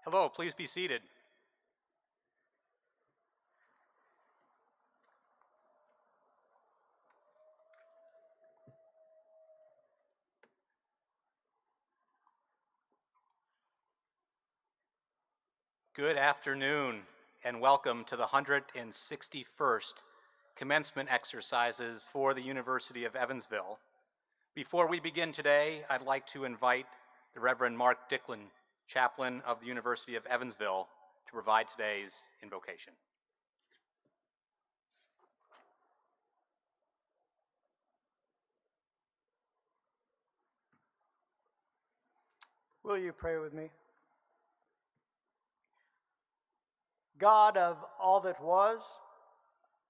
Hello, please be seated. Good afternoon and welcome to the 161st commencement exercises for the University of Evansville. Before we begin today, I'd like to invite the Reverend Mark Dicklin, chaplain of the University of Evansville, to provide today's invocation. Will you pray with me? God of all that was,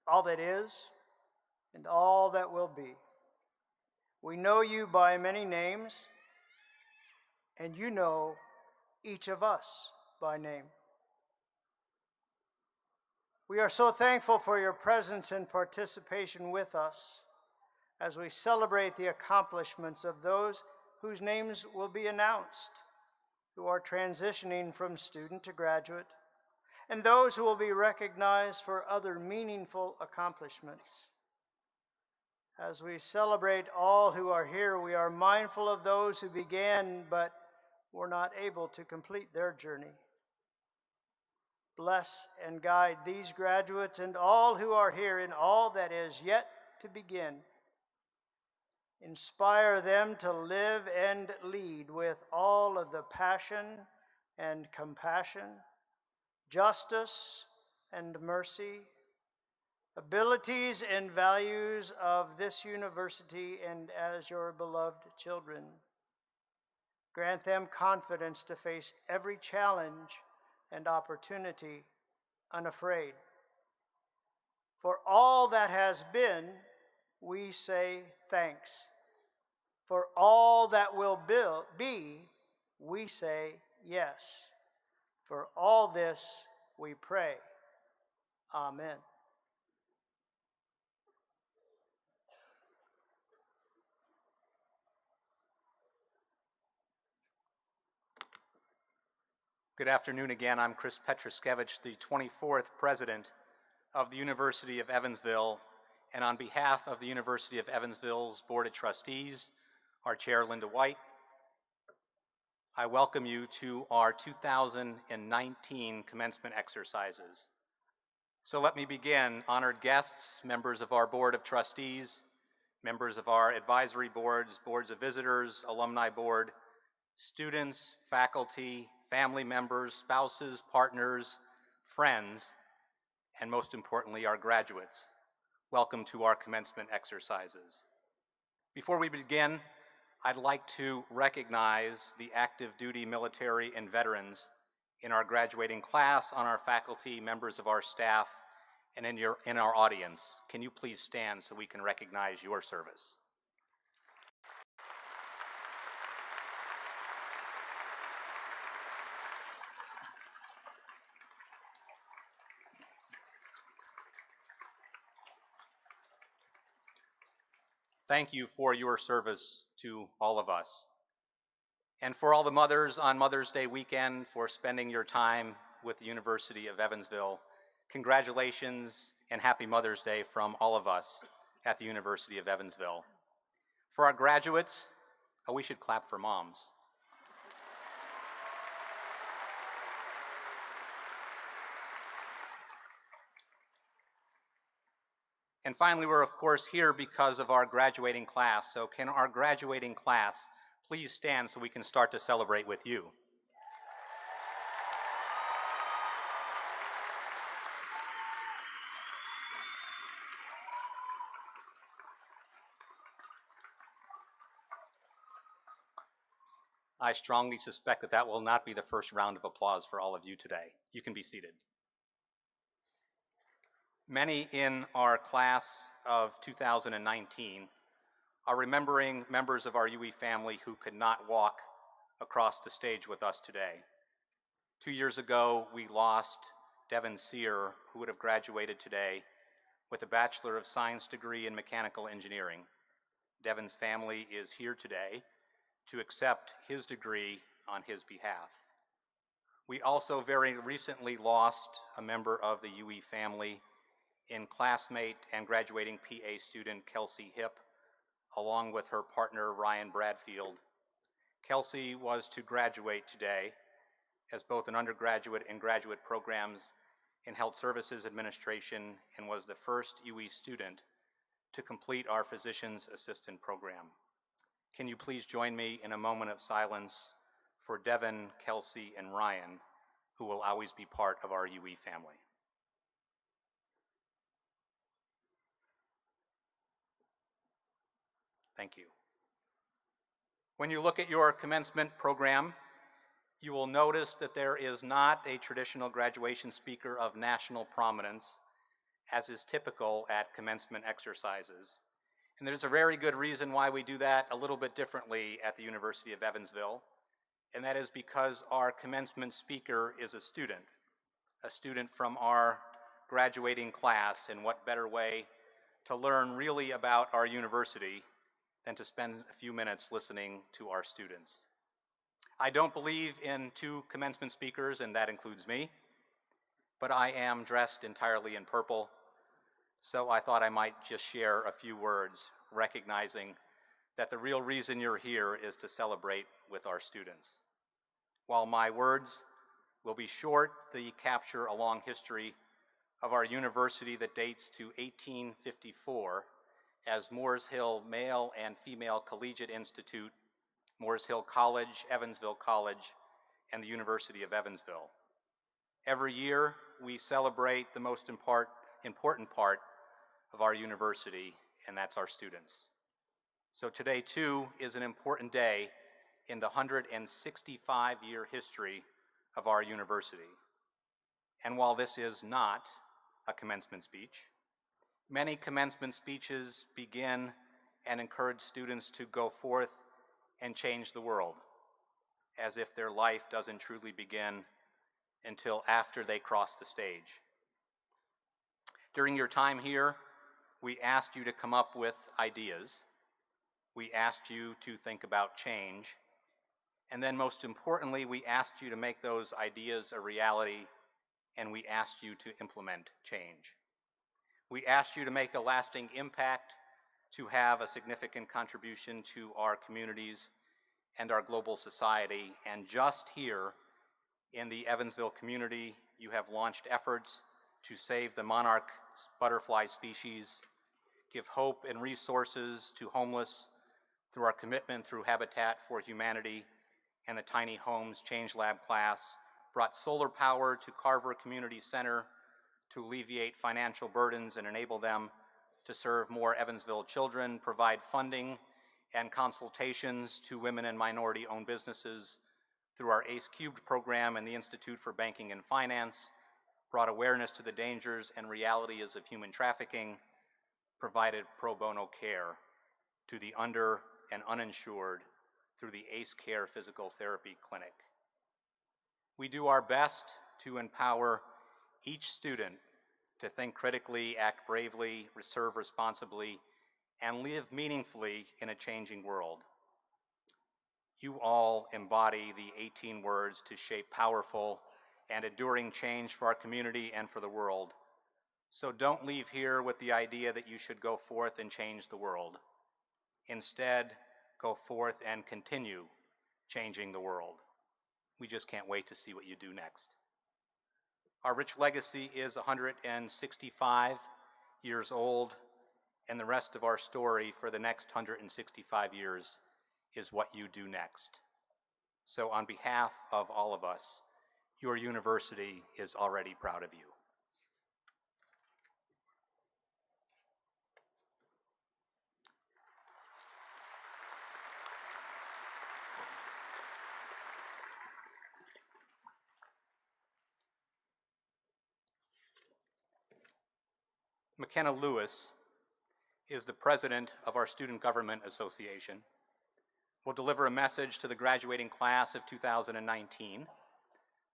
all that is, and all that will be, we know you by many names, and you know each of us by name. We are so thankful for your presence and participation with us as we celebrate the accomplishments of those whose names will be announced, who are transitioning from student to graduate, and those who will be recognized for other meaningful accomplishments. As we celebrate all who are here, we are mindful of those who began but were not able to complete their journey. Bless and guide these graduates and all who are here in all that is yet to begin. Inspire them to live and lead with all of the passion and compassion, justice and mercy, abilities and values of this university and as your beloved children. Grant them confidence to face every challenge and opportunity unafraid. For all that has been, we say thanks. For all that will be, we say yes. For all this we pray. Amen. Good afternoon again. I'm Chris Petruskevich, the 24th president of the University of Evansville, and on behalf of the University of Evansville's Board of Trustees, our chair, Linda White, I welcome you to our 2019 commencement exercises. So let me begin. Honored guests, members of our Board of Trustees, members of our advisory boards, boards of visitors, alumni board, students, faculty, family members, spouses, partners, friends, and most importantly, our graduates. Welcome to our commencement exercises. Before we begin, I'd like to recognize the active duty military and veterans in our graduating class, on our faculty, members of our staff, and in our audience. Can you please stand so we can recognize your service? Thank you for your service to all of us. And for all the mothers on Mother's Day weekend for spending your time with the University of Evansville, congratulations and happy Mother's Day from all of us at the University of Evansville. For our graduates, we should clap for moms. And finally, we're of course here because of our graduating class. So can our graduating class please stand so we can start to celebrate with you? I strongly suspect that that will not be the first round of applause for all of you today. You can be seated. Many in our class of 2019 are remembering members of our UE family who could not walk across the stage with us today. 2 years ago, we lost Devin Sear, who would have graduated today with a Bachelor of Science degree in Mechanical Engineering. Devin's family is here today to accept his degree on his behalf. We also very recently lost a member of the UE family in classmate and graduating PA student Kelsey Hipp, along with her partner Ryan Bradfield. Kelsey was to graduate today as both an undergraduate and graduate programs in Health Services Administration and was the first UE student to complete our Physician's Assistant program. Can you please join me in a moment of silence for Devin, Kelsey, and Ryan, who will always be part of our UE family. Thank you. When you look at your commencement program, you will notice that there is not a traditional graduation speaker of national prominence, as is typical at commencement exercises. And there's a very good reason why we do that a little bit differently at the University of Evansville, and that is because our commencement speaker is a student from our graduating class, and what better way to learn really about our university than to spend a few minutes listening to our students. I don't believe in two commencement speakers, and that includes me, but I am dressed entirely in purple, so I thought I might just share a few words, recognizing that the real reason you're here is to celebrate with our students. While my words will be short, they capture a long history of our university that dates to 1854 as Moores Hill Male and Female Collegiate Institute, Moores Hill College, Evansville College, and the University of Evansville. Every year, we celebrate the most important part of our university, and that's our students. So today, too, is an important day in the 165-year history of our university. And while this is not a commencement speech, many commencement speeches begin and encourage students to go forth and change the world, as if their life doesn't truly begin until after they cross the stage. During your time here, we asked you to come up with ideas. We asked you to think about change. And then most importantly, we asked you to make those ideas a reality, and we asked you to implement change. We asked you to make a lasting impact, to have a significant contribution to our communities and our global society. And just here in the Evansville community, you have launched efforts to save the monarch butterfly species, give hope and resources to homeless through our commitment through Habitat for Humanity and the Tiny Homes Change Lab class, brought solar power to Carver Community Center to alleviate financial burdens and enable them to serve more Evansville children, provide funding and consultations to women and minority-owned businesses through our ACE Cubed program and the Institute for Banking and Finance, brought awareness to the dangers and realities of human trafficking, provided pro bono care to the under and uninsured through the ACE Care Physical Therapy Clinic. We do our best to empower each student to think critically, act bravely, serve responsibly, and live meaningfully in a changing world. You all embody the 18 words to shape powerful and enduring change for our community and for the world. So don't leave here with the idea that you should go forth and change the world. Instead, go forth and continue changing the world. We just can't wait to see what you do next. Our rich legacy is 165 years old, and the rest of our story for the next 165 years is what you do next. So on behalf of all of us, your university is already proud of you. McKenna Lewis is the president of our Student Government Association. Will deliver a message to the graduating class of 2019.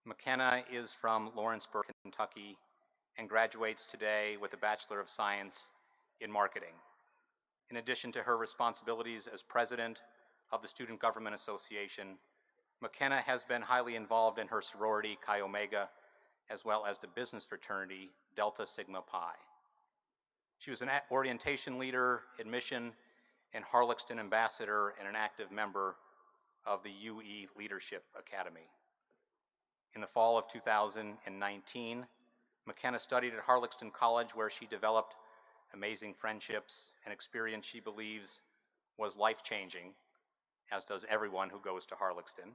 McKenna is from Lawrenceburg, Kentucky, and graduates today with a Bachelor of Science in Marketing. In addition to her responsibilities as president of the Student Government Association, McKenna has been highly involved in her sorority, Chi Omega, as well as the business fraternity, Delta Sigma Pi. She was an orientation leader, admission, and Harlexton ambassador, and an active member of the UE Leadership Academy. In the fall of 2019, McKenna studied at Harlexton College, where she developed amazing friendships and experience she believes was life-changing, as does everyone who goes to Harlexton.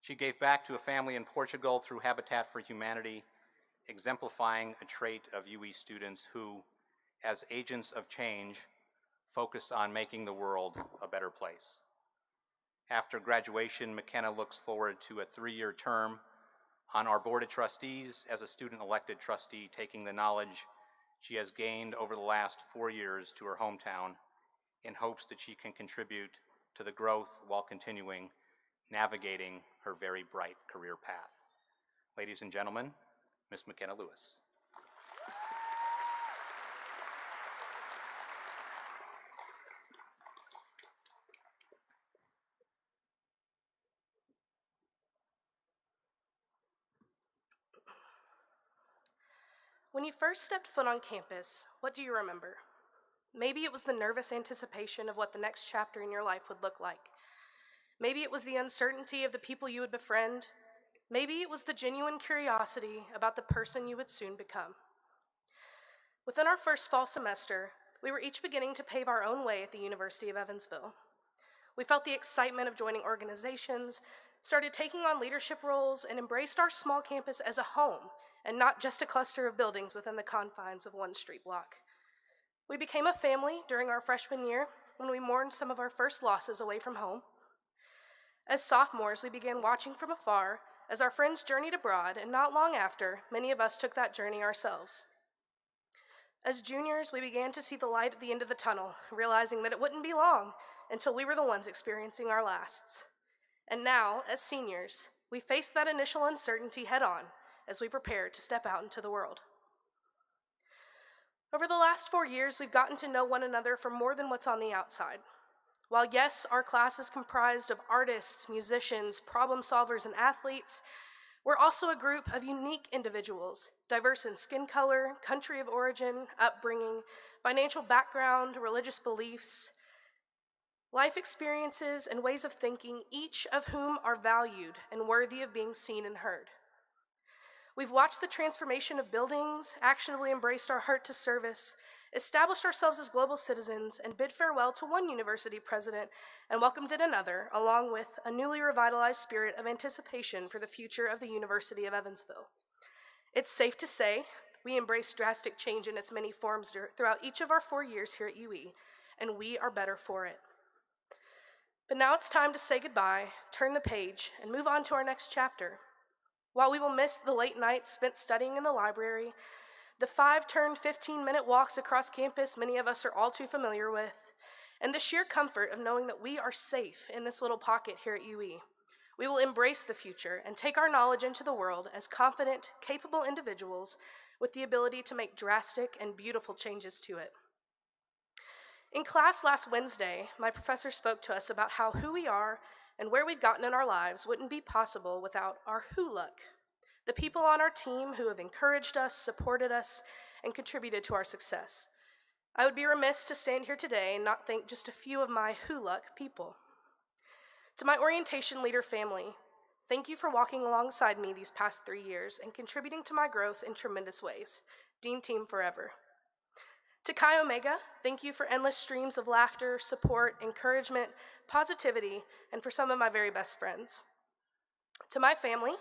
She gave back to a family in Portugal through Habitat for Humanity, exemplifying a trait of UE students who, as agents of change, focus on making the world a better place. After graduation, McKenna looks forward to a 3-year term on our Board of Trustees as a student-elected trustee, taking the knowledge she has gained over the last 4 years to her hometown in hopes that she can contribute to the growth while continuing navigating her very bright career path. Ladies and gentlemen, Ms. McKenna Lewis. When you first stepped foot on campus, what do you remember? Maybe it was the nervous anticipation of what the next chapter in your life would look like. Maybe it was the uncertainty of the people you would befriend. Maybe it was the genuine curiosity about the person you would soon become. Within our first fall semester, we were each beginning to pave our own way at the University of Evansville. We felt the excitement of joining organizations, started taking on leadership roles, and embraced our small campus as a home, and not just a cluster of buildings within the confines of one street block. We became a family during our freshman year when we mourned some of our first losses away from home. As sophomores, we began watching from afar as our friends journeyed abroad, and not long after, many of us took that journey ourselves. As juniors, we began to see the light at the end of the tunnel, realizing that it wouldn't be long until we were the ones experiencing our lasts. And now, as seniors, we face that initial uncertainty head-on as we prepare to step out into the world. Over the last 4 years, we've gotten to know one another for more than what's on the outside. While yes, our class is comprised of artists, musicians, problem solvers, and athletes, we're also a group of unique individuals, diverse in skin color, country of origin, upbringing, financial background, religious beliefs, life experiences, and ways of thinking, each of whom are valued and worthy of being seen and heard. We've watched the transformation of buildings, actionably embraced our heart to service, established ourselves as global citizens, and bid farewell to one university president and welcomed in another, along with a newly revitalized spirit of anticipation for the future of the University of Evansville. It's safe to say we embraced drastic change in its many forms throughout each of our 4 years here at UE, and we are better for it. But now it's time to say goodbye, turn the page, and move on to our next chapter. While we will miss the late nights spent studying in the library, the 15-minute walks across campus many of us are all too familiar with, and the sheer comfort of knowing that we are safe in this little pocket here at UE, we will embrace the future and take our knowledge into the world as confident, capable individuals with the ability to make drastic and beautiful changes to it. In class last Wednesday, my professor spoke to us about how who we are and where we've gotten in our lives wouldn't be possible without our who luck, the people on our team who have encouraged us, supported us, and contributed to our success. I would be remiss to stand here today and not thank just a few of my who luck people. To my orientation leader family, thank you for walking alongside me these past 3 years and contributing to my growth in tremendous ways. Dean Team forever. To Chi Omega, thank you for endless streams of laughter, support, encouragement, positivity, and for some of my very best friends. To my family,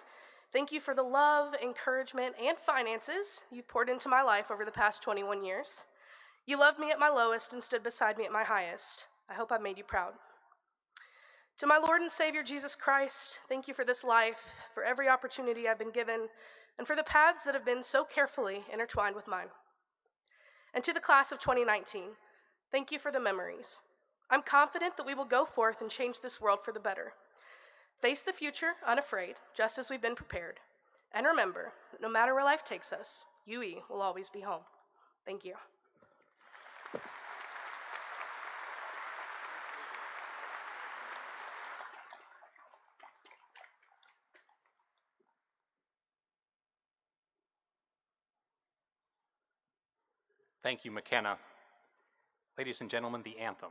thank you for the love, encouragement, and finances you've poured into my life over the past 21 years. You loved me at my lowest and stood beside me at my highest. I hope I made you proud. To my Lord and Savior Jesus Christ, thank you for this life, for every opportunity I've been given, and for the paths that have been so carefully intertwined with mine. And to the class of 2019, thank you for the memories. I'm confident that we will go forth and change this world for the better. Face the future unafraid, just as we've been prepared. And remember that no matter where life takes us, UE will always be home. Thank you. Thank you, McKenna. Ladies and gentlemen, the anthem.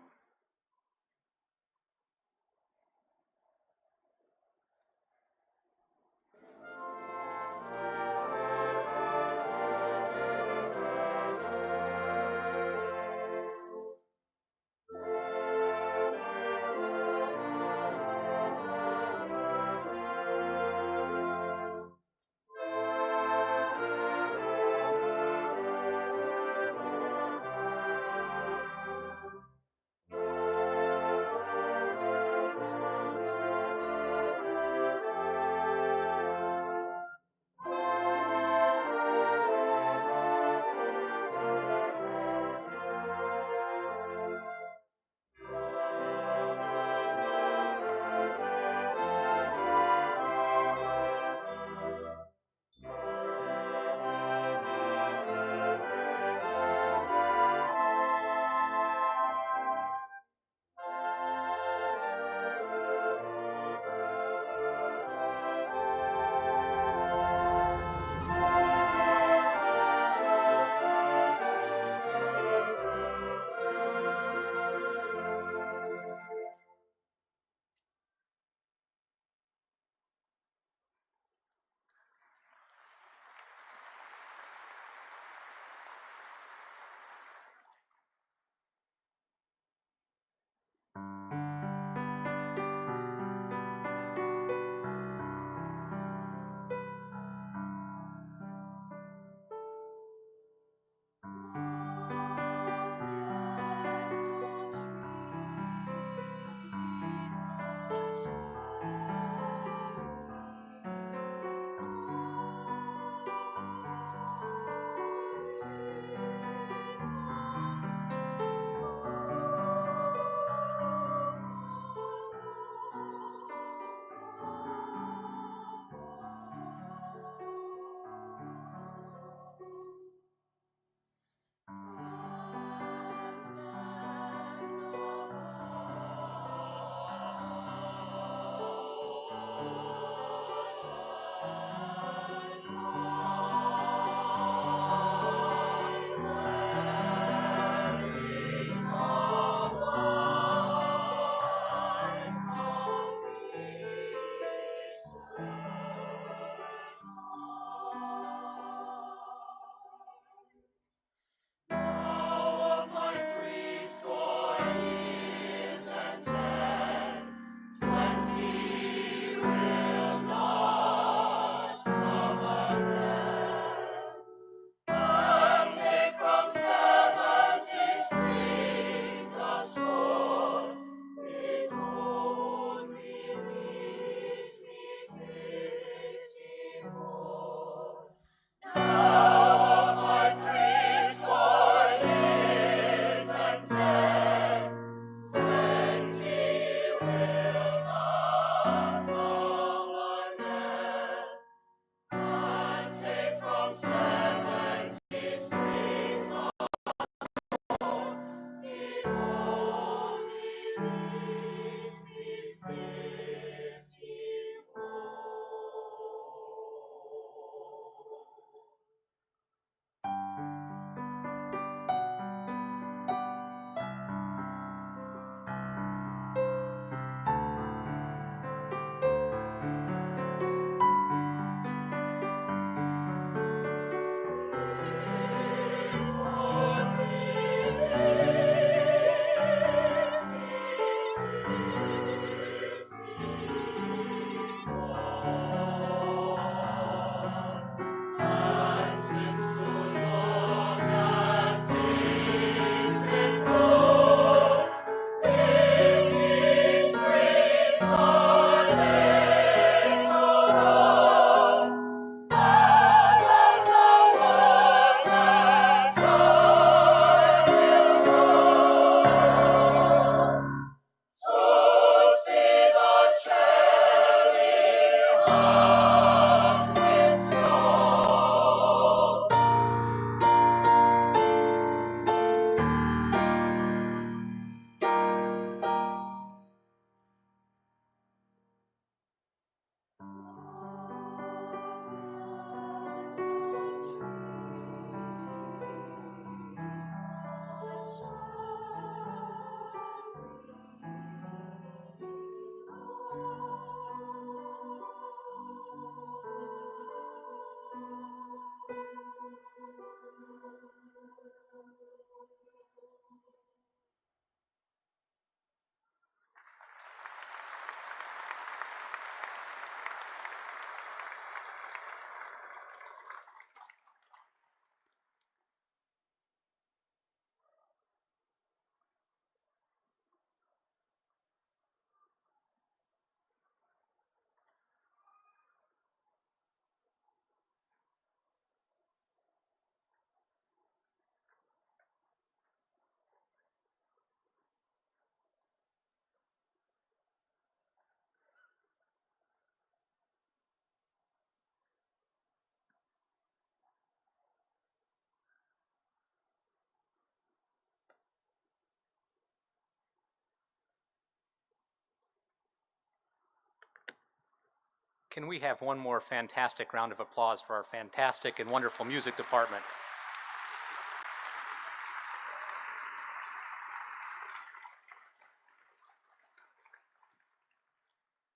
can we have one more fantastic round of applause for our fantastic and wonderful music department?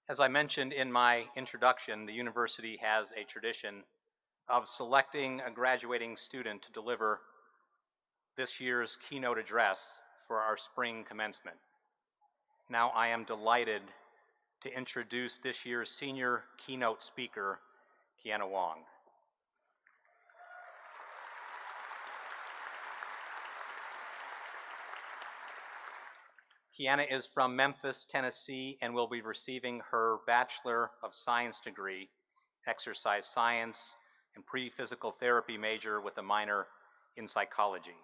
As I mentioned in my introduction, the university has a tradition of selecting a graduating student to deliver this year's keynote address for our spring commencement. Now I am delighted to introduce this year's senior keynote speaker, Kiana Wong. Kiana is from Memphis, Tennessee, and will be receiving her Bachelor of Science degree, exercise science, and pre-physical therapy major with a minor in psychology.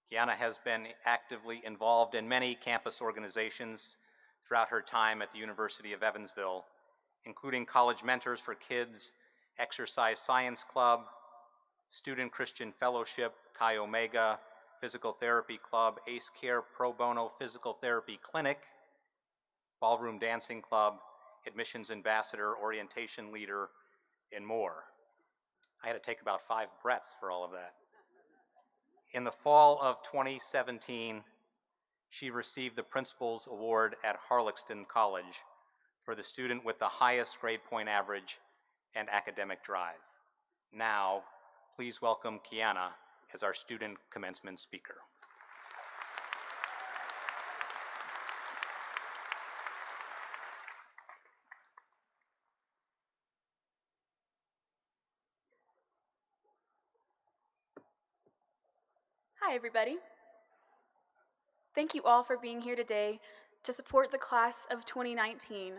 Kiana has been actively involved in many campus organizations throughout her time at the University of Evansville, including College Mentors for Kids, Exercise Science Club, Student Christian Fellowship, Chi Omega, Physical Therapy Club, ACE Care Pro Bono Physical Therapy Clinic, Ballroom Dancing Club, Admissions Ambassador, Orientation Leader, and more. I had to take about 5 breaths for all of that. In the fall of 2017, she received the Principal's Award at Harlaxton College for the student with the highest grade point average and academic drive. Now, please welcome Kiana as our student commencement speaker. Hi, everybody. Thank you all for being here today to support the class of 2019.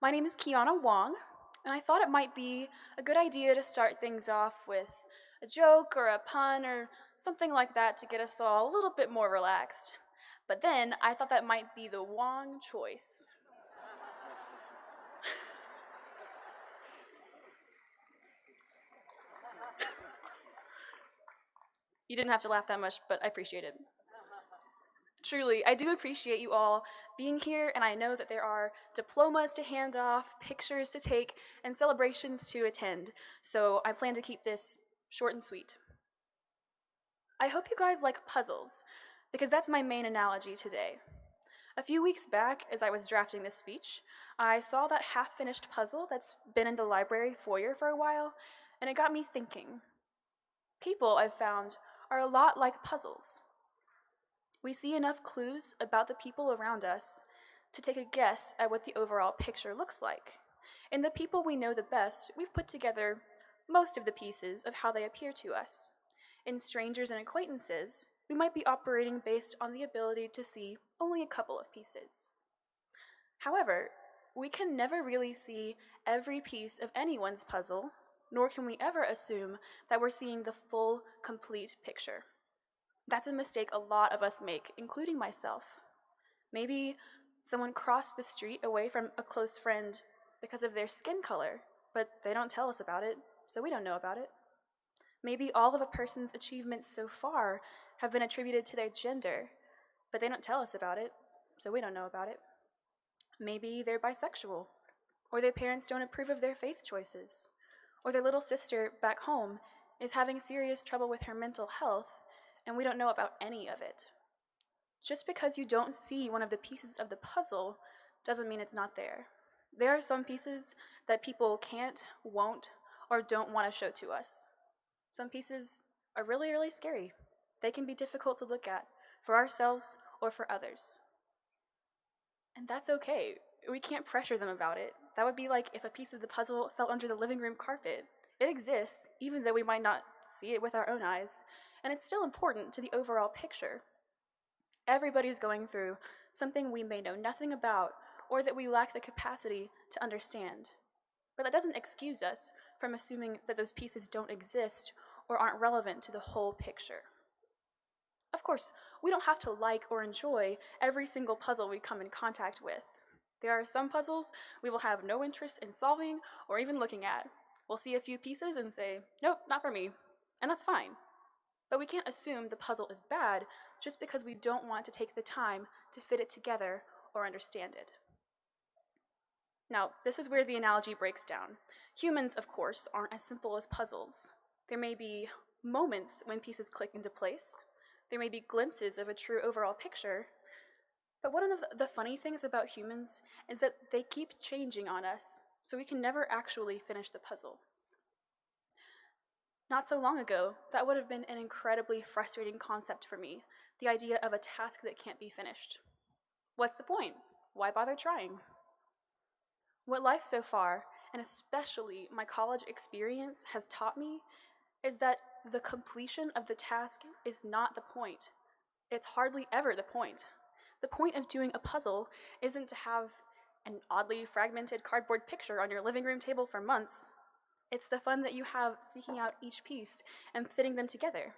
My name is Kiana Wong, and I thought it might be a good idea to start things off with a joke or a pun or something like that to get us all a little bit more relaxed. But then I thought that might be the wrong choice. You didn't have to laugh that much, but I appreciate it. Truly, I do appreciate you all being here, and I know that there are diplomas to hand off, pictures to take, and celebrations to attend, so I plan to keep this short and sweet. I hope you guys like puzzles, because that's my main analogy today. A few weeks back, as I was drafting this speech, I saw that half-finished puzzle that's been in the library foyer for a while, and it got me thinking. People, I've found, are a lot like puzzles. We see enough clues about the people around us to take a guess at what the overall picture looks like. In the people we know the best, we've put together most of the pieces of how they appear to us. In strangers and acquaintances, we might be operating based on the ability to see only a couple of pieces. However, we can never really see every piece of anyone's puzzle, nor can we ever assume that we're seeing the full, complete picture. That's a mistake a lot of us make, including myself. Maybe someone crossed the street away from a close friend because of their skin color, but they don't tell us about it, so we don't know about it. Maybe all of a person's achievements so far have been attributed to their gender, but they don't tell us about it, so we don't know about it. Maybe they're bisexual, or their parents don't approve of their faith choices, or their little sister back home is having serious trouble with her mental health, and we don't know about any of it. Just because you don't see one of the pieces of the puzzle doesn't mean it's not there. There are some pieces that people can't, won't, or don't want to show to us. Some pieces are really, really scary. They can be difficult to look at, for ourselves or for others. And that's okay. We can't pressure them about it. That would be like if a piece of the puzzle fell under the living room carpet. It exists, even though we might not see it with our own eyes, and it's still important to the overall picture. Everybody's going through something we may know nothing about or that we lack the capacity to understand. But that doesn't excuse us from assuming that those pieces don't exist or aren't relevant to the whole picture. Of course, we don't have to like or enjoy every single puzzle we come in contact with. There are some puzzles we will have no interest in solving or even looking at. We'll see a few pieces and say, nope, not for me, and that's fine. But we can't assume the puzzle is bad just because we don't want to take the time to fit it together or understand it. Now, this is where the analogy breaks down. Humans, of course, aren't as simple as puzzles. There may be moments when pieces click into place. There may be glimpses of a true overall picture. But one of the funny things about humans is that they keep changing on us, so we can never actually finish the puzzle. Not so long ago, that would have been an incredibly frustrating concept for me, the idea of a task that can't be finished. What's the point? Why bother trying? What life so far, and especially my college experience, has taught me is that the completion of the task is not the point. It's hardly ever the point. The point of doing a puzzle isn't to have an oddly fragmented cardboard picture on your living room table for months. It's the fun that you have seeking out each piece and fitting them together.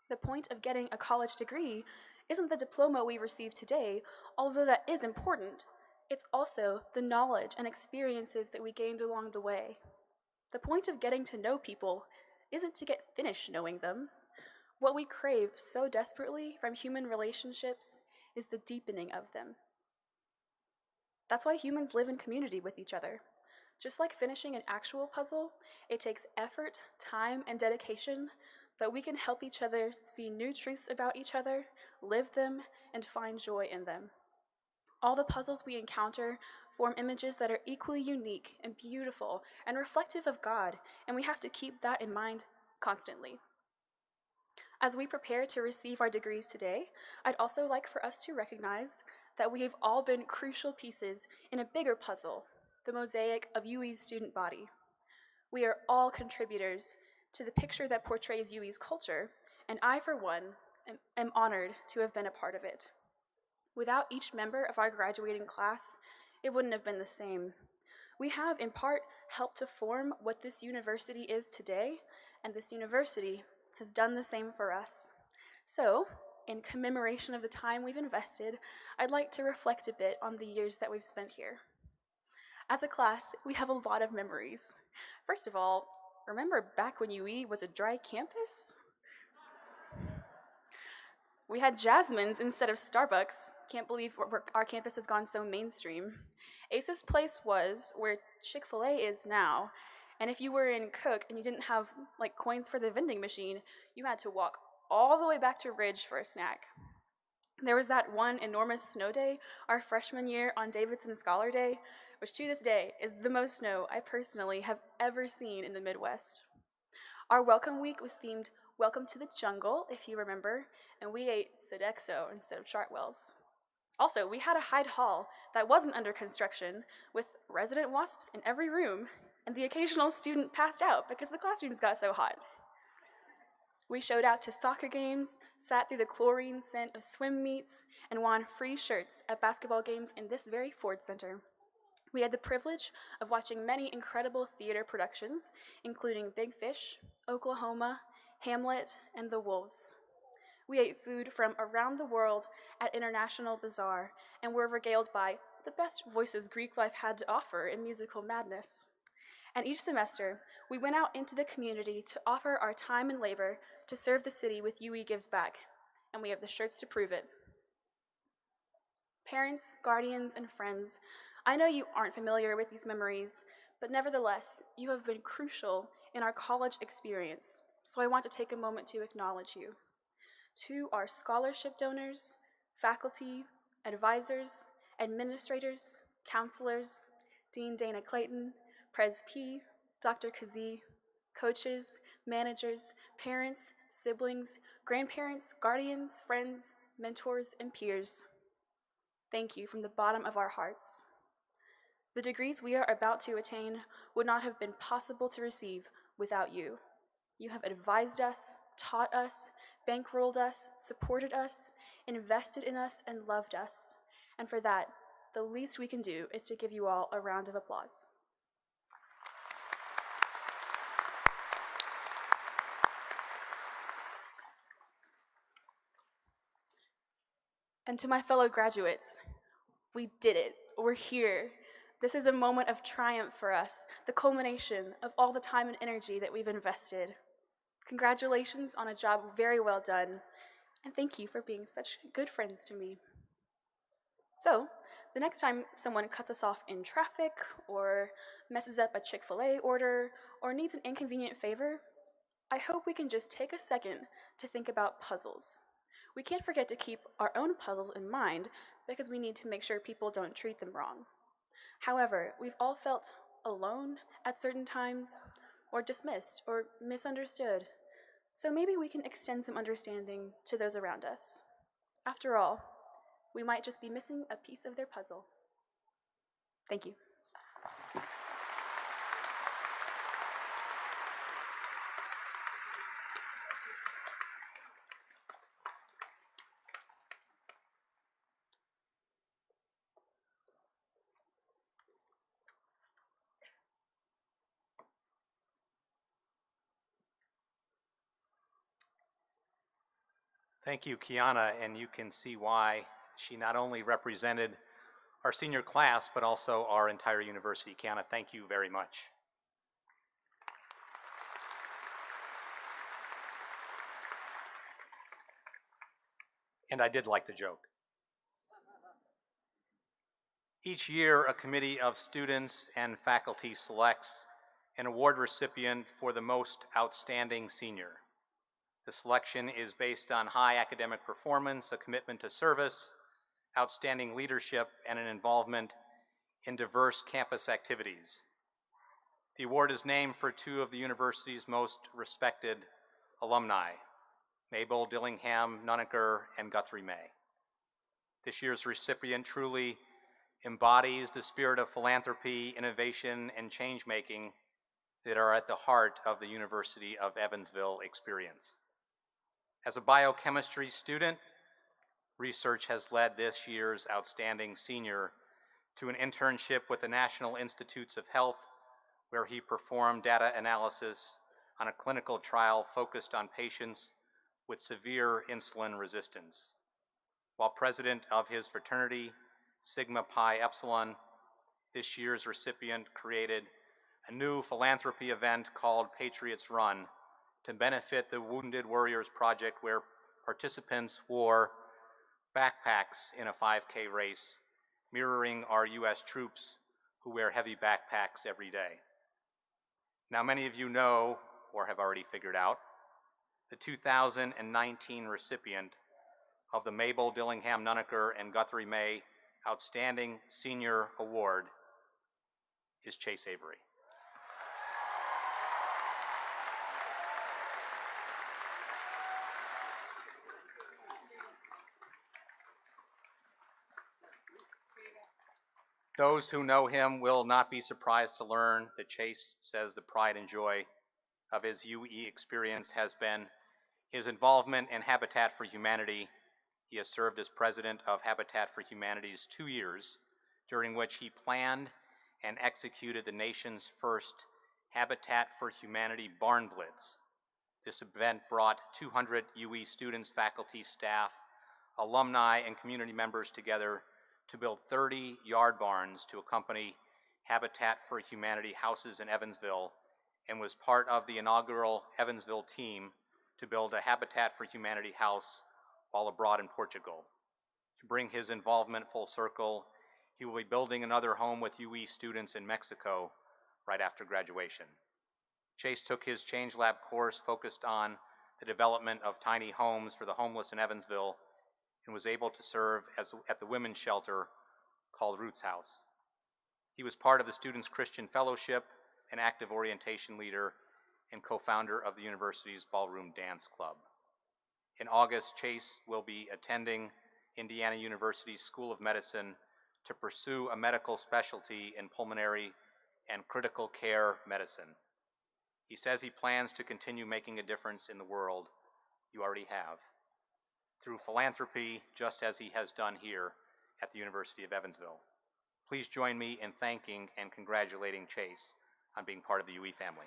The point of getting a college degree isn't the diploma we receive today, although that is important. It's also the knowledge and experiences that we gained along the way. The point of getting to know people isn't to get finished knowing them. What we crave so desperately from human relationships is the deepening of them. That's why humans live in community with each other. Just like finishing an actual puzzle, it takes effort, time, and dedication, but we can help each other see new truths about each other, live them, and find joy in them. All the puzzles we encounter form images that are equally unique and beautiful and reflective of God, and we have to keep that in mind constantly. As we prepare to receive our degrees today, I'd also like for us to recognize that we have all been crucial pieces in a bigger puzzle, the mosaic of UE's student body. We are all contributors to the picture that portrays UE's culture, and I, for one, am honored to have been a part of it. Without each member of our graduating class, it wouldn't have been the same. We have, in part, helped to form what this university is today, and this university has done the same for us. So, in commemoration of the time we've invested, I'd like to reflect a bit on the years that we've spent here. As a class, we have a lot of memories. First of all, remember back when UE was a dry campus? We had Jasmine's instead of Starbucks. Can't believe our campus has gone so mainstream. Ace's Place was where Chick-fil-A is now, and if you were in Cook and you didn't have coins for the vending machine, you had to walk all the way back to Ridge for a snack. There was that one enormous snow day our freshman year on Davidson Scholar Day, which to this day is the most snow I personally have ever seen in the Midwest. Our welcome week was themed Welcome to the Jungle, if you remember, and we ate Sodexo instead of Chartwells. Also, we had a Hyde Hall that wasn't under construction with resident wasps in every room, and the occasional student passed out because the classrooms got so hot. We showed out to soccer games, sat through the chlorine scent of swim meets, and won free shirts at basketball games in this very Ford Center. We had the privilege of watching many incredible theater productions, including Big Fish, Oklahoma, Hamlet, and The Wolves. We ate food from around the world at International Bazaar and were regaled by the best voices Greek life had to offer in musical madness. And each semester, we went out into the community to offer our time and labor to serve the city with UE Gives Back, and we have the shirts to prove it. Parents, guardians, and friends, I know you aren't familiar with these memories, but nevertheless, you have been crucial in our college experience, so I want to take a moment to acknowledge you. To our scholarship donors, faculty, advisors, administrators, counselors, Dean Dana Clayton, Pres P, Dr. Kazee, coaches, managers, parents, siblings, grandparents, guardians, friends, mentors, and peers, thank you from the bottom of our hearts. The degrees we are about to attain would not have been possible to receive without you. You have advised us, taught us, bankrolled us, supported us, invested in us, and loved us. And for that, the least we can do is to give you all a round of applause. And to my fellow graduates, we did it. We're here. This is a moment of triumph for us, the culmination of all the time and energy that we've invested. Congratulations on a job very well done, and thank you for being such good friends to me. So, the next time someone cuts us off in traffic, or messes up a Chick-fil-A order, or needs an inconvenient favor, I hope we can just take a second to think about puzzles. We can't forget to keep our own puzzles in mind because we need to make sure people don't treat them wrong. However, we've all felt alone at certain times, or dismissed, or misunderstood. So maybe we can extend some understanding to those around us. After all, we might just be missing a piece of their puzzle. Thank you. Thank you, Kiana, and you can see why she not only represented our senior class, but also our entire university. Kiana, thank you very much. And I did like the joke. Each year, a committee of students and faculty selects an award recipient for the most outstanding senior. The selection is based on high academic performance, a commitment to service, outstanding leadership, and an involvement in diverse campus activities. The award is named for two of the university's most respected alumni, Mabel Dillingham Nuneker and Guthrie May. This year's recipient truly embodies the spirit of philanthropy, innovation, and change-making that are at the heart of the University of Evansville experience. As a biochemistry student, research has led this year's outstanding senior to an internship with the National Institutes of Health, where he performed data analysis on a clinical trial focused on patients with severe insulin resistance. While president of his fraternity, Sigma Pi Epsilon, this year's recipient created a new philanthropy event called Patriots Run to benefit the Wounded Warriors Project, where participants wore backpacks in a 5K race, mirroring our U.S. troops who wear heavy backpacks every day. Now, many of you know, or have already figured out, the 2019 recipient of the Mabel Dillingham Nuneker and Guthrie May Outstanding Senior Award is Chase Avery. Those who know him will not be surprised to learn that Chase says the pride and joy of his UE experience has been his involvement in Habitat for Humanity. He has served as president of Habitat for Humanity's 2 years, during which he planned and executed the nation's first Habitat for Humanity Barn Blitz. This event brought 200 UE students, faculty, staff, alumni, and community members together to build 30 yard barns to accompany Habitat for Humanity houses in Evansville, and was part of the inaugural Evansville team to build a Habitat for Humanity house while abroad in Portugal. To bring his involvement full circle, he will be building another home with UE students in Mexico right after graduation. Chase took his Change Lab course focused on the development of tiny homes for the homeless in Evansville, and was able to serve at the women's shelter called Ruth's House. He was part of the Students' Christian Fellowship, an active orientation leader, and co-founder of the university's Ballroom Dance Club. In August, Chase will be attending Indiana University's School of Medicine to pursue a medical specialty in pulmonary and critical care medicine. He says he plans to continue making a difference in the world. You already have, through philanthropy, just as he has done here at the University of Evansville. Please join me in thanking and congratulating Chase on being part of the UE family.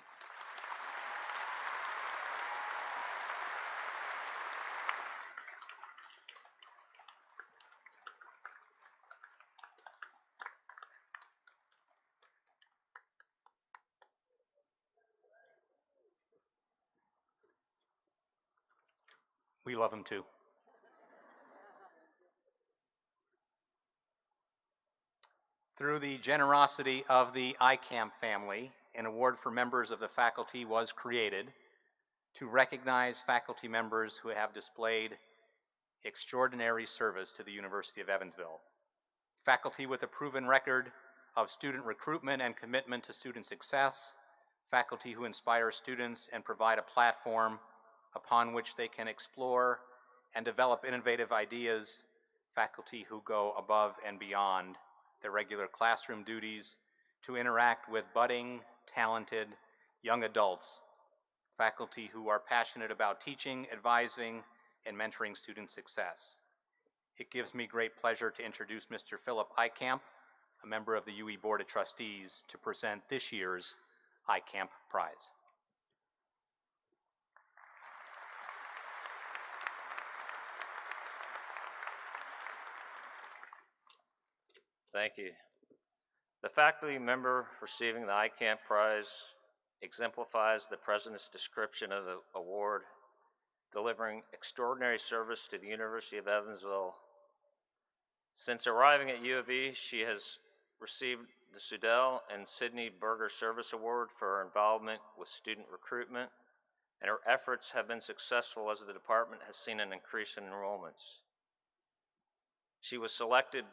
We love him too. Through the generosity of the ICAMP family, an award for members of the faculty was created to recognize faculty members who have displayed extraordinary service to the University of Evansville. Faculty with a proven record of student recruitment and commitment to student success, faculty who inspire students and provide a platform upon which they can explore and develop innovative ideas, faculty who go above and beyond their regular classroom duties to interact with budding, talented young adults, faculty who are passionate about teaching, advising, and mentoring student success. It gives me great pleasure to introduce Mr. Philip Eikamp, a member of the UE Board of Trustees, to present this year's Eikamp Prize. Thank you. The faculty member receiving the ICAMP Prize exemplifies the President's description of the award, delivering extraordinary service to the University of Evansville. Since arriving at U of E, she has received the Sudell and Sidney Berger Service Award for her involvement with student recruitment, and her efforts have been successful as the department has seen an increase in enrollments. She was selected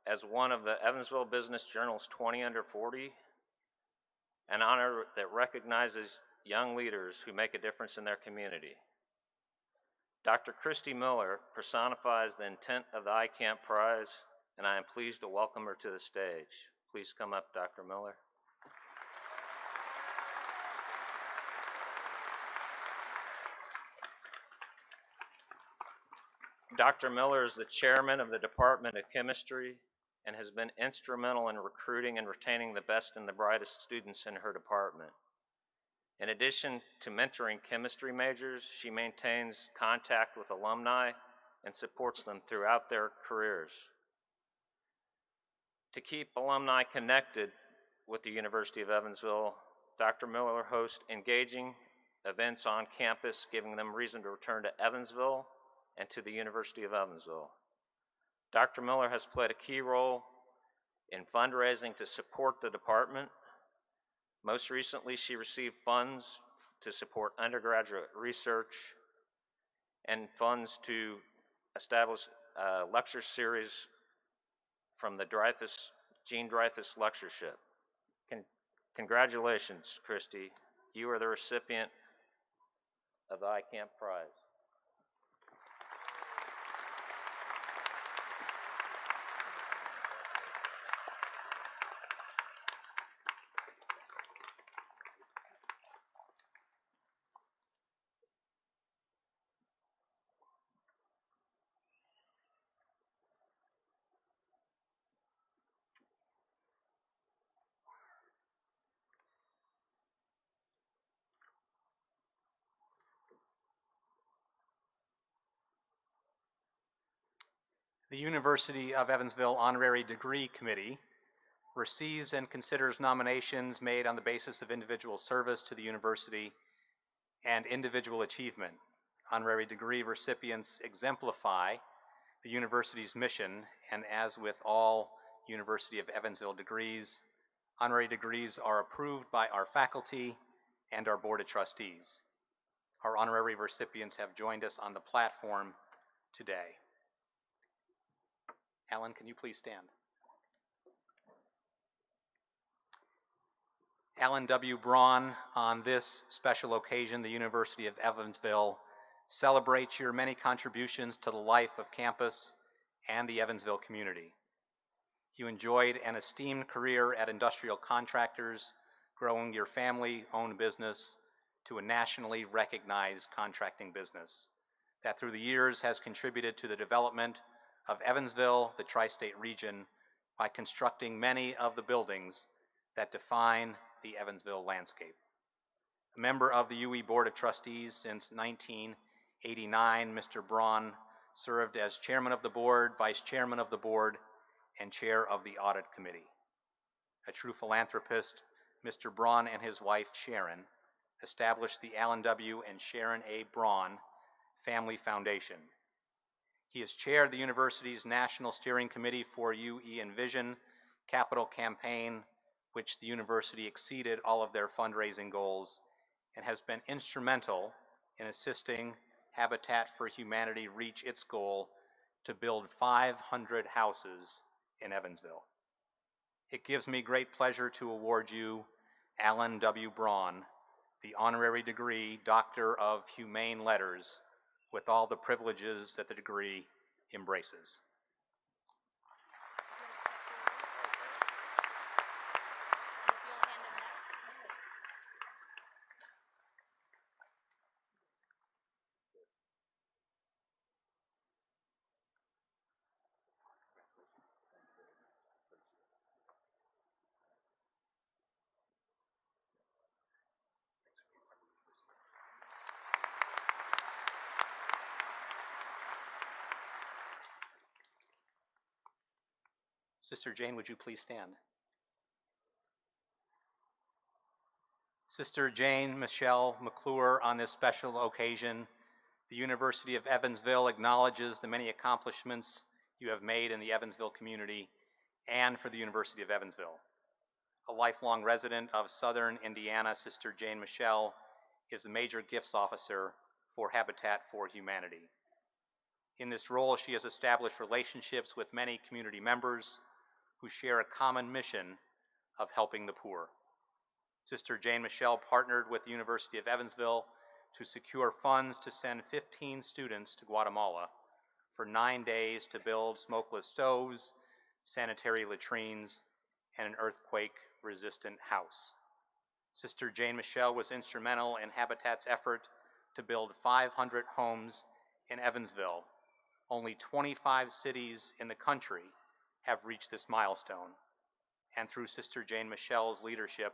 as one of the Evansville Business Journal's 20 Under 40, an honor that recognizes young leaders who make a difference in their community. Dr. Christy Miller personifies the intent of the ICAMP Prize, and I am pleased to welcome her to the stage. Please come up, Dr. Miller. Dr. Miller is the chairman of the Department of Chemistry and has been instrumental in recruiting and retaining the best and the brightest students in her department. In addition to mentoring chemistry majors, she maintains contact with alumni and supports them throughout their careers. To keep alumni connected with the University of Evansville, Dr. Miller hosts engaging events on campus, giving them reason to return to Evansville and to the University of Evansville. Dr. Miller has played a key role in fundraising to support the department. Most recently, she received funds to support undergraduate research and funds to establish a lecture series from the Jean Dreyfus Lectureship. Congratulations, Christy. You are the recipient of the ICAMP Prize. The University of Evansville Honorary Degree Committee receives and considers nominations made on the basis of individual service to the university and individual achievement. Honorary degree recipients exemplify the university's mission, and as with all University of Evansville degrees, honorary degrees are approved by our faculty and our Board of Trustees. Our honorary recipients have joined us on the platform today. Alan, can you please stand? Alan W. Braun, on this special occasion, the University of Evansville celebrates your many contributions to the life of campus and the Evansville community. You enjoyed an esteemed career at industrial contractors, growing your family-owned business to a nationally recognized contracting business that through the years has contributed to the development of Evansville, the tri-state region, by constructing many of the buildings that define the Evansville landscape. A member of the UE Board of Trustees since 1989, Mr. Braun served as chairman of the board, vice chairman of the board, and chair of the audit committee. A true philanthropist, Mr. Braun and his wife, Sharon, established the Alan W. and Sharon A. Braun Family Foundation. He has chaired the university's National Steering Committee for UE Envision, capital campaign, which the university exceeded all of their fundraising goals and has been instrumental in assisting Habitat for Humanity reach its goal to build 500 houses in Evansville. It gives me great pleasure to award you, Alan W. Braun, the honorary degree Doctor of Humane Letters, with all the privileges that the degree embraces. Sister Jane, would you please stand? Sister Jane Michelle McClure, on this special occasion, the University of Evansville acknowledges the many accomplishments you have made in the Evansville community and for the University of Evansville. A lifelong resident of Southern Indiana, Sister Jane Michelle is the Major Gifts Officer for Habitat for Humanity. In this role, she has established relationships with many community members who share a common mission of helping the poor. Sister Jane Michelle partnered with the University of Evansville to secure funds to send 15 students to Guatemala for 9 days to build smokeless stoves, sanitary latrines, and an earthquake-resistant house. Sister Jane Michelle was instrumental in Habitat's effort to build 500 homes in Evansville. Only 25 cities in the country have reached this milestone, and through Sister Jane Michelle's leadership,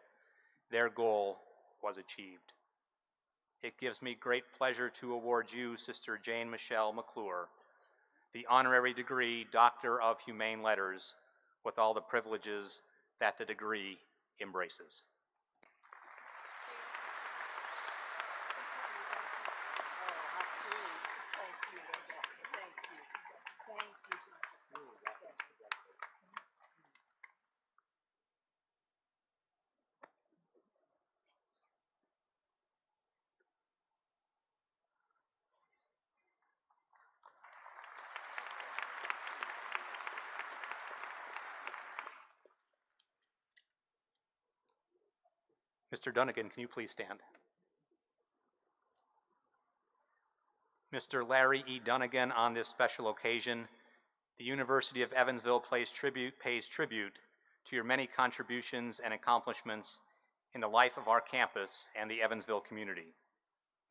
their goal was achieved. It gives me great pleasure to award you, Sister Jane Michelle McClure, the honorary degree Doctor of Humane Letters, with all the privileges that the degree embraces. Mr. Dunnigan, can you please stand? Mr. Larry E. Dunnigan, on this special occasion, the University of Evansville pays tribute to your many contributions and accomplishments in the life of our campus and the Evansville community.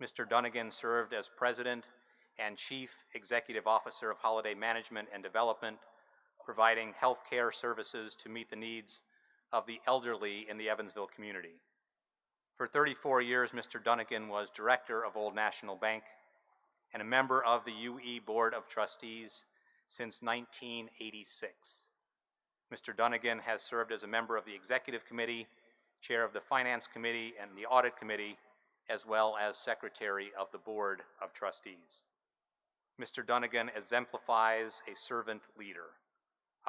Mr. Dunnigan served as President and Chief Executive Officer of Holiday Management and Development, providing health care services to meet the needs of the elderly in the Evansville community. For 34 years, Mr. Dunnigan was Director of Old National Bank and a member of the UE Board of Trustees since 1986. Mr. Dunnigan has served as a member of the Executive Committee, Chair of the Finance Committee and the Audit Committee, as well as Secretary of the Board of Trustees. Mr. Dunnigan exemplifies a servant leader,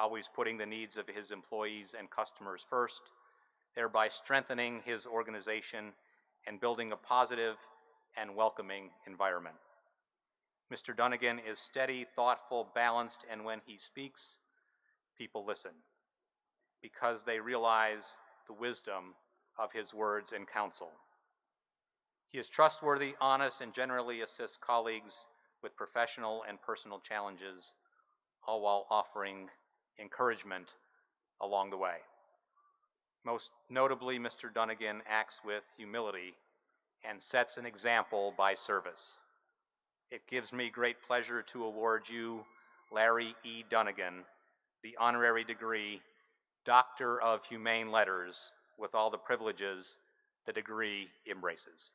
always putting the needs of his employees and customers first, thereby strengthening his organization and building a positive and welcoming environment. Mr. Dunnigan is steady, thoughtful, balanced, and when he speaks, people listen because they realize the wisdom of his words and counsel. He is trustworthy, honest, and generally assists colleagues with professional and personal challenges, all while offering encouragement along the way. Most notably, Mr. Dunnigan acts with humility and sets an example by service. It gives me great pleasure to award you, Larry E. Dunnigan, the honorary degree Doctor of Humane Letters, with all the privileges the degree embraces.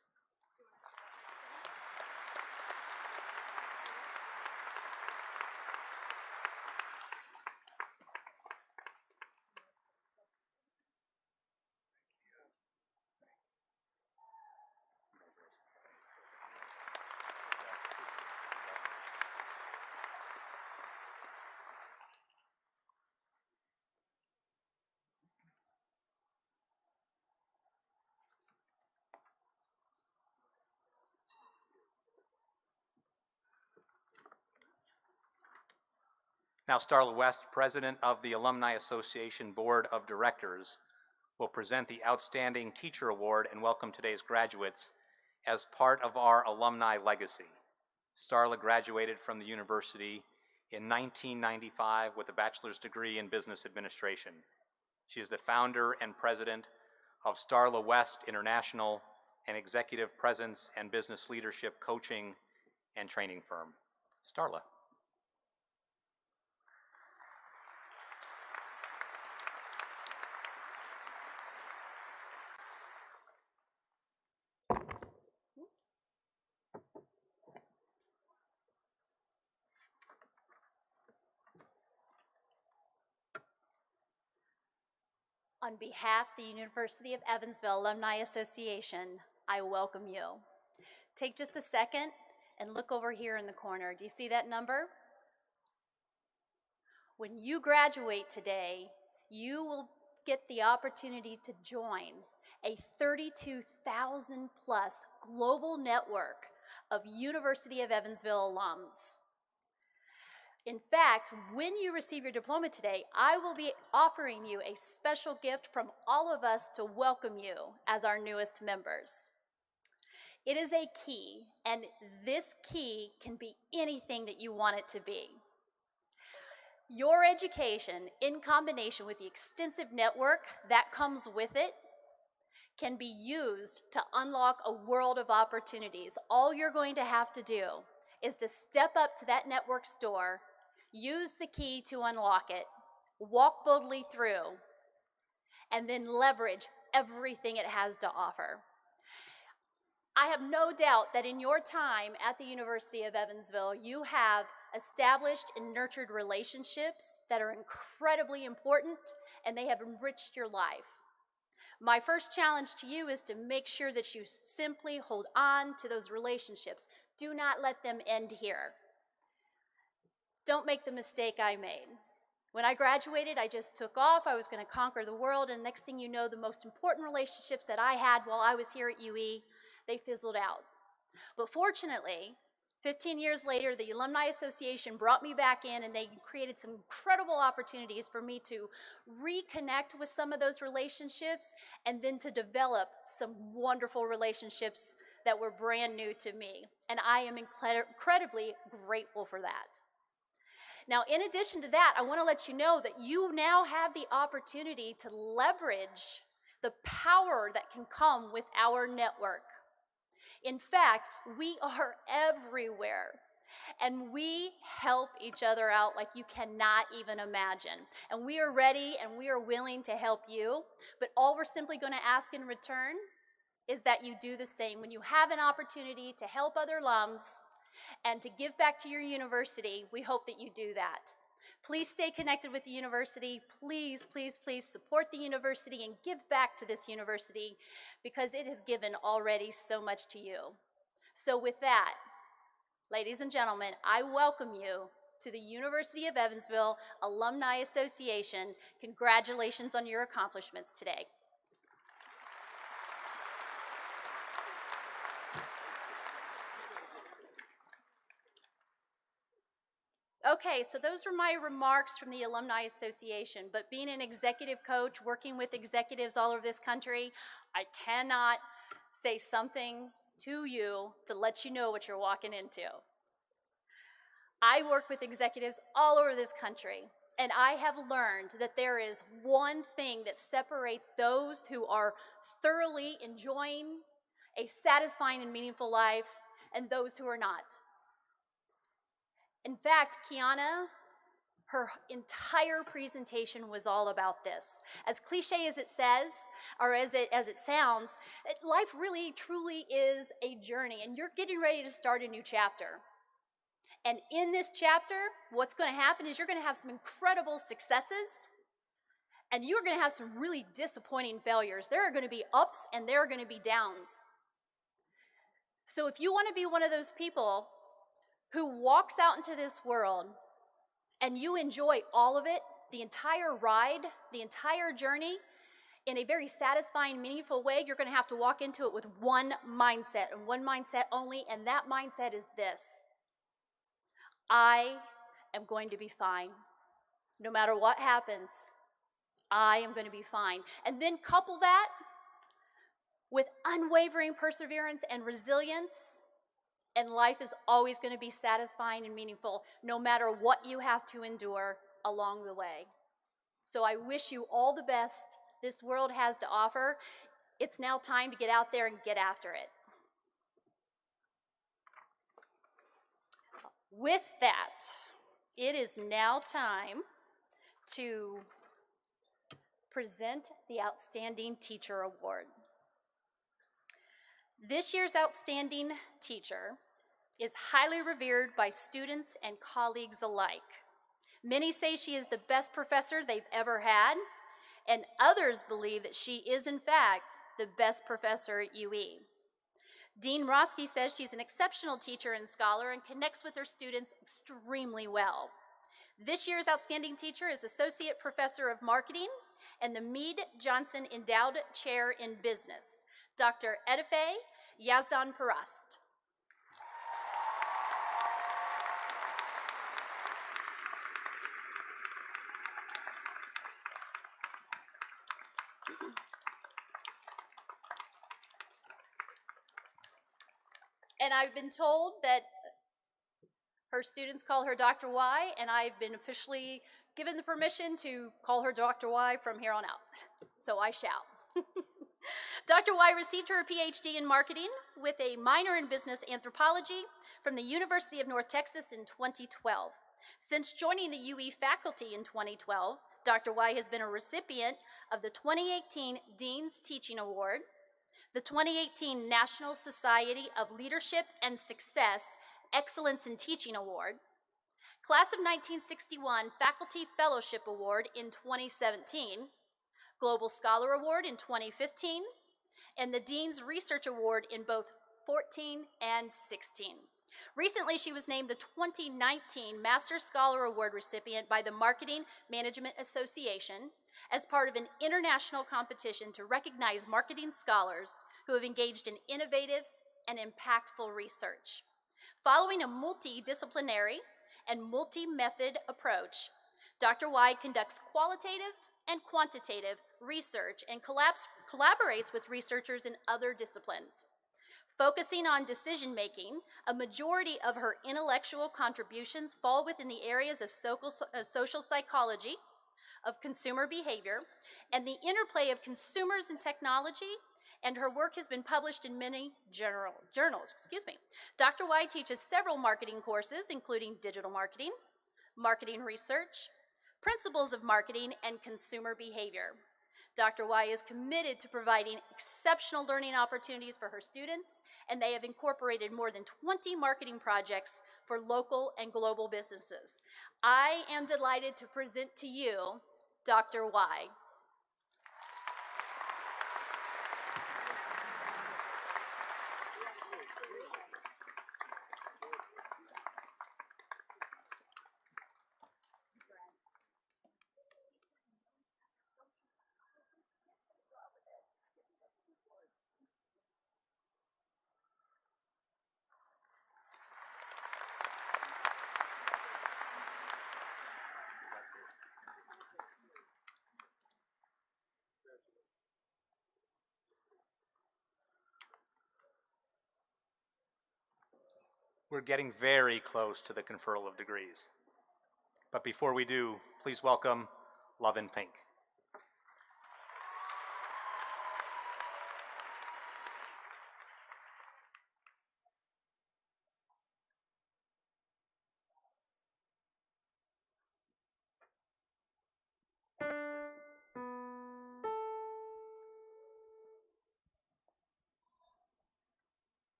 Now, Starla West, President of the Alumni Association Board of Directors, will present the Outstanding Teacher Award and welcome today's graduates as part of our alumni legacy. Starla graduated from the university in 1995 with a bachelor's degree in business administration. She is the founder and president of Starla West International, an executive presence and business leadership coaching and training firm. Starla. On behalf of the University of Evansville Alumni Association, I welcome you. Take just a second and look over here in the corner. Do you see that number? When you graduate today, you will get the opportunity to join a 32,000 plus global network of University of Evansville alums. In fact, when you receive your diploma today, I will be offering you a special gift from all of us to welcome you as our newest members. It is a key, and this key can be anything that you want it to be. Your education, in combination with the extensive network that comes with it, can be used to unlock a world of opportunities. All you're going to have to do is to step up to that network's door, use the key to unlock it, walk boldly through, and then leverage everything it has to offer. I have no doubt that in your time at the University of Evansville, you have established and nurtured relationships that are incredibly important, and they have enriched your life. My first challenge to you is to make sure that you simply hold on to those relationships. Do not let them end here. Don't make the mistake I made. When I graduated, I just took off. I was going to conquer the world, and next thing you know, the most important relationships that I had while I was here at UE, they fizzled out. But fortunately, 15 years later, the Alumni Association brought me back in, and they created some incredible opportunities for me to reconnect with some of those relationships and then to develop some wonderful relationships that were brand new to me. And I am incredibly grateful for that. Now, in addition to that, I want to let you know that you now have the opportunity to leverage the power that can come with our network. In fact, we are everywhere, and we help each other out like you cannot even imagine. And we are ready and we are willing to help you, but all we're simply going to ask in return is that you do the same. When you have an opportunity to help other alums and to give back to your university, we hope that you do that. Please stay connected with the university. Please, please, please support the university and give back to this university because it has given already so much to you. So with that, ladies and gentlemen, I welcome you to the University of Evansville Alumni Association. Congratulations on your accomplishments today. Okay, so those were my remarks from the Alumni Association, but being an executive coach, working with executives all over this country, I cannot say something to you to let you know what you're walking into. I work with executives all over this country, and I have learned that there is one thing that separates those who are thoroughly enjoying a satisfying and meaningful life and those who are not. In fact, Kiana, her entire presentation was all about this. As cliche as it says, or as it sounds, life really, truly is a journey, and you're getting ready to start a new chapter. And in this chapter, what's going to happen is you're going to have some incredible successes, and you're going to have some really disappointing failures. There are going to be ups, and there are going to be downs. So if you want to be one of those people who walks out into this world and you enjoy all of it, the entire ride, the entire journey, in a very satisfying, meaningful way, you're going to have to walk into it with one mindset and one mindset only, and that mindset is this: I am going to be fine. No matter what happens, I am going to be fine. And then couple that with unwavering perseverance and resilience, and life is always going to be satisfying and meaningful, no matter what you have to endure along the way. So I wish you all the best this world has to offer. It's now time to get out there and get after it. With that, it is now time to present the Outstanding Teacher Award. This year's Outstanding Teacher is highly revered by students and colleagues alike. Many say she is the best professor they've ever had, and others believe that she is, in fact, the best professor at UE. Dean Roski says she's an exceptional teacher and scholar and connects with her students extremely well. This year's Outstanding Teacher is Associate Professor of Marketing and the Meade Johnson Endowed Chair in Business, Dr. Edife Yazdan Parast. And I've been told that her students call her Dr. Y, and I've been officially given the permission to call her Dr. Y from here on out. So I shall. Dr. Y received her PhD in marketing with a minor in business anthropology from the University of North Texas in 2012. Since joining the UE faculty in 2012, Dr. Y has been a recipient of the 2018 Dean's Teaching Award, the 2018 National Society of Leadership and Success Excellence in Teaching Award, Class of 1961 Faculty Fellowship Award in 2017, Global Scholar Award in 2015, and the Dean's Research Award in both 14 and 16. Recently, she was named the 2019 Master Scholar Award recipient by the Marketing Management Association as part of an international competition to recognize marketing scholars who have engaged in innovative and impactful research. Following a multidisciplinary and multi-method approach, Dr. Y conducts qualitative and quantitative research and collaborates with researchers in other disciplines. Focusing on decision-making, a majority of her intellectual contributions fall within the areas of social psychology, of consumer behavior, and the interplay of consumers and technology, and her work has been published in many journals. Dr. Y teaches several marketing courses, including digital marketing, marketing research, principles of marketing, and consumer behavior. Dr. Y is committed to providing exceptional learning opportunities for her students, and they have incorporated more than 20 marketing projects for local and global businesses. I am delighted to present to you Dr. Y. We're getting very close to the conferral of degrees. But before we do, please welcome Love in Pink.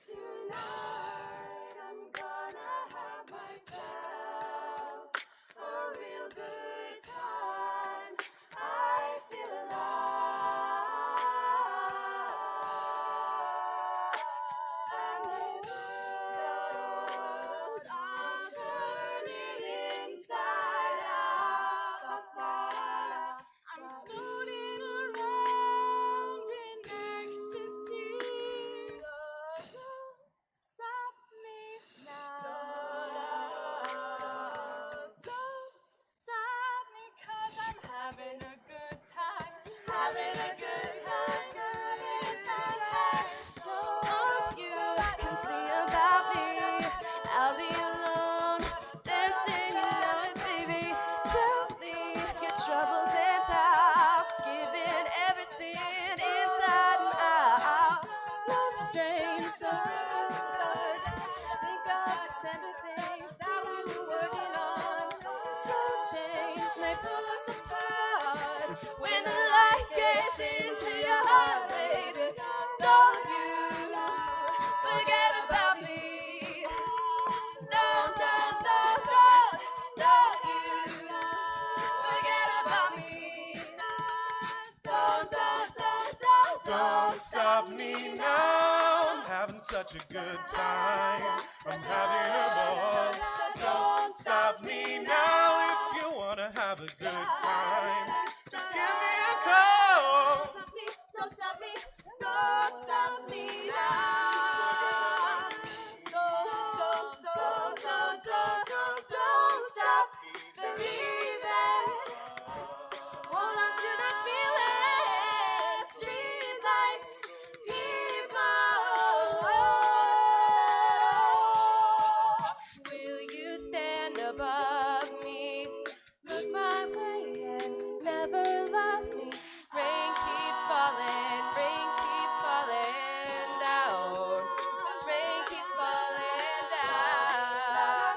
Tonight I'm gonna have myself a real good time. I feel alive, and the world I'm turning inside out. I'm floating around in ecstasy. having a good time, good time. Oh, you come see about me. I'll be alone, dancing, you know it, baby. Tell me your troubles and doubts, giving everything inside and out. Love strange, so good. Think of the tender things that we were working on. Slow change may pull us apart. When the light gets into your heart, baby, don't you forget about me. Don't you forget about me. Don't stop me now. I'm having such a good time. I'm having a ball. Don't stop me now. If you wanna have a good time, just give me a call. Don't stop me, don't stop me now. Don't stop believing. Hold on to the feeling. Street lights, people. Will you stand above me? Look my way and never love me. Rain keeps falling down. Rain keeps falling down.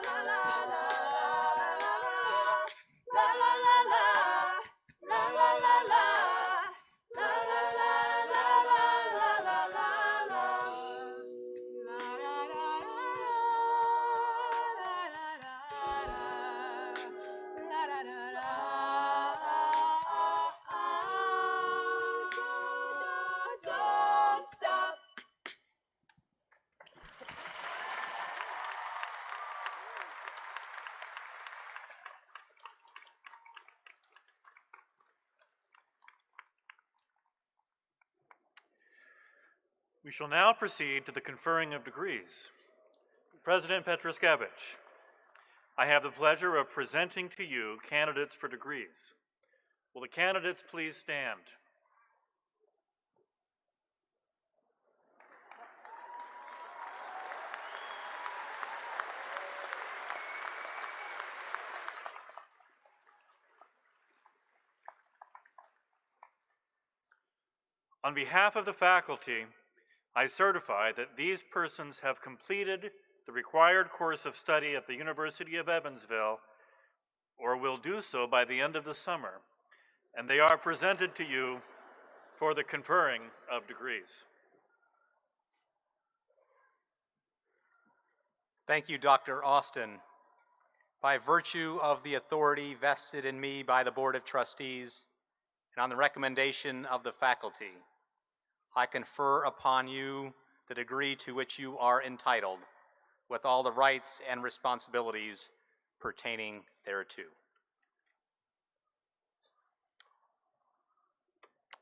La la la la la la la la la la la la la la la la. Don't stop. We shall now proceed to the conferring of degrees. President Petroskevich, I have the pleasure of presenting to you candidates for degrees. Will the candidates please stand? On behalf of the faculty, I certify that these persons have completed the required course of study at the University of Evansville, or will do so by the end of the summer, and they are presented to you for the conferring of degrees. Thank you, Dr. Austin. By virtue of the authority vested in me by the Board of Trustees and on the recommendation of the faculty, I confer upon you the degree to which you are entitled, with all the rights and responsibilities pertaining thereto.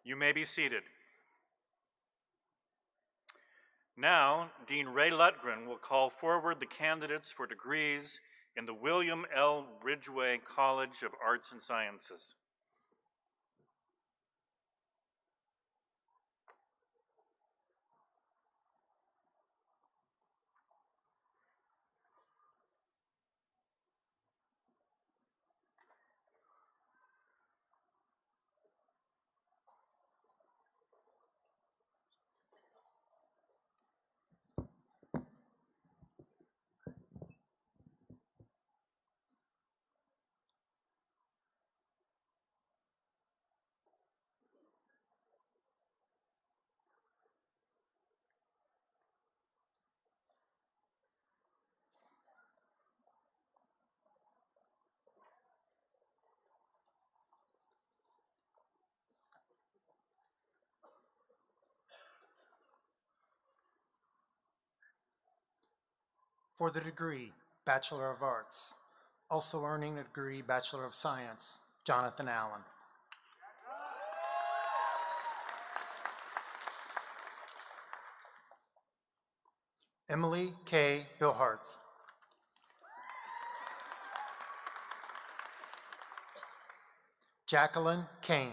You may be seated. Now, Dean Ray Lutgren will call forward the candidates for degrees in the William L. Ridgway College of Arts and Sciences. For the degree Bachelor of Arts, also earning a degree Bachelor of Science, Jonathan Allen. Emily K. Billhartz. Jacqueline Kane.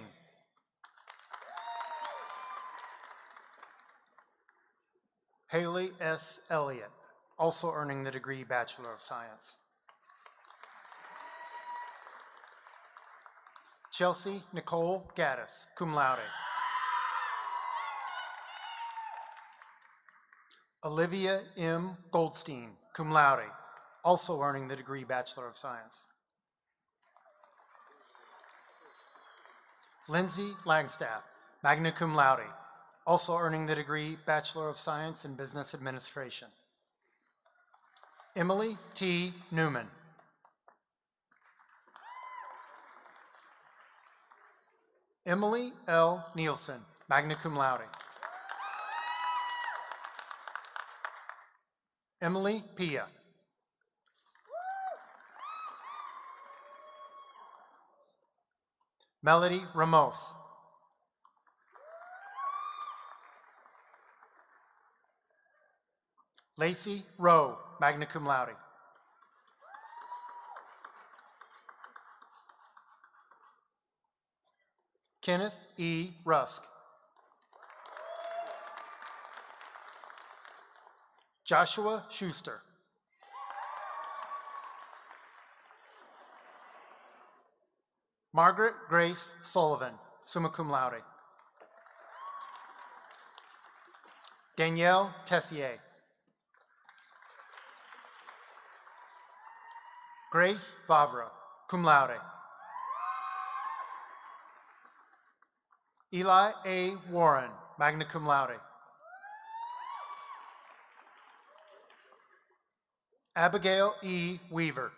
Haley S. Elliott, also earning the degree Bachelor of Science. Chelsea Nicole Gaddis, cum laude. Olivia M. Goldstein, cum laude, also earning the degree Bachelor of Science. Lindsay Langstaff, magna cum laude, also earning the degree Bachelor of Science in Business Administration. Emily T. Newman. Emily L. Nielsen, magna cum laude. Emily Pia. Melody Ramos. Lacey Rowe, magna cum laude. Kenneth E. Rusk. Joshua Schuster. Margaret Grace Sullivan, summa cum laude. Danielle Tessier. Grace Vavra, cum laude. Eli A. Warren, magna cum laude. Abigail E. Weaver.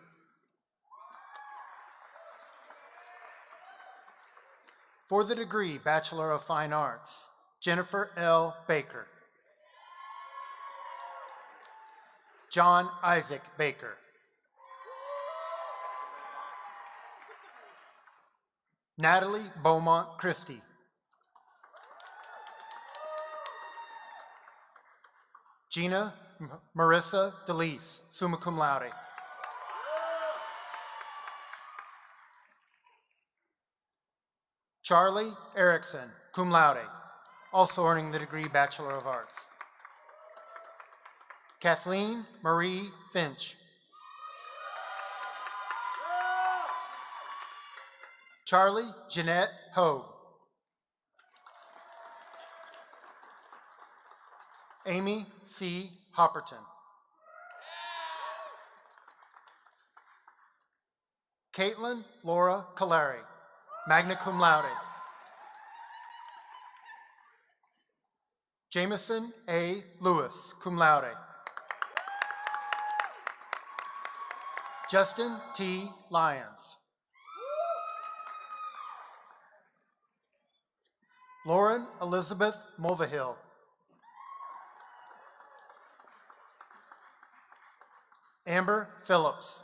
For the degree Bachelor of Fine Arts, Jennifer L. Baker. John Isaac Baker. Natalie Beaumont Christie. Gina Marissa DeLeese, summa cum laude. Charlie Erickson, cum laude, also earning the degree Bachelor of Arts. Kathleen Marie Finch. Charlie Jeanette Hogue. Amy C. Hopperton. Caitlin Laura Calari, magna cum laude. Jameson A. Lewis, cum laude. Justin T. Lyons. Lauren Elizabeth Mulvihill. Amber Phillips.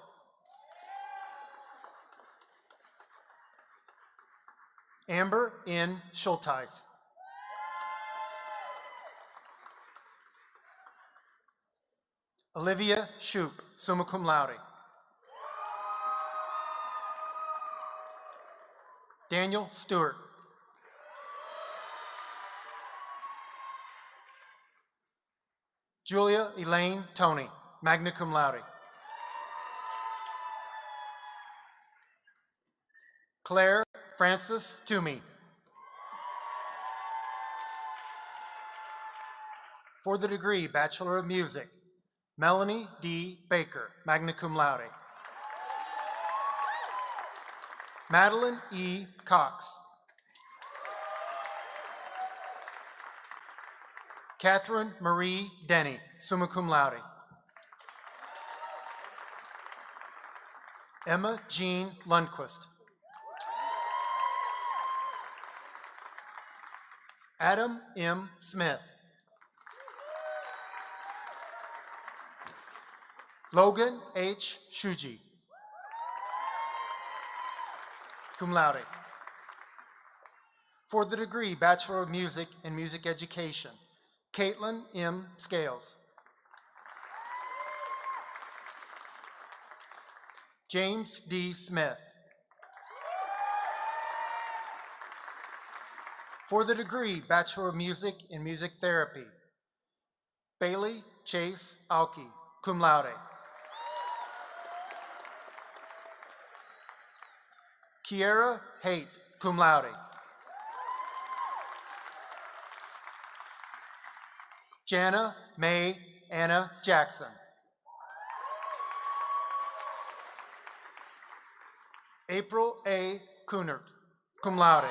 Amber N. Schulteis. Olivia Shoup, summa cum laude. Daniel Stewart. Julia Elaine Tony, magna cum laude. Claire Frances Toomey. For the degree Bachelor of Music, Melanie D. Baker, magna cum laude. Madeline E. Cox. Catherine Marie Denny, summa cum laude. Emma Jean Lundquist. Adam M. Smith. Logan H. Shuji, cum laude. For the degree Bachelor of Music and Music Education, Caitlin M. Scales. James D. Smith. For the degree Bachelor of Music in Music Therapy, Bailey Chase Alki, cum laude. Kiera Haight, cum laude. Jana May Anna Jackson. April A. Kunert, cum laude.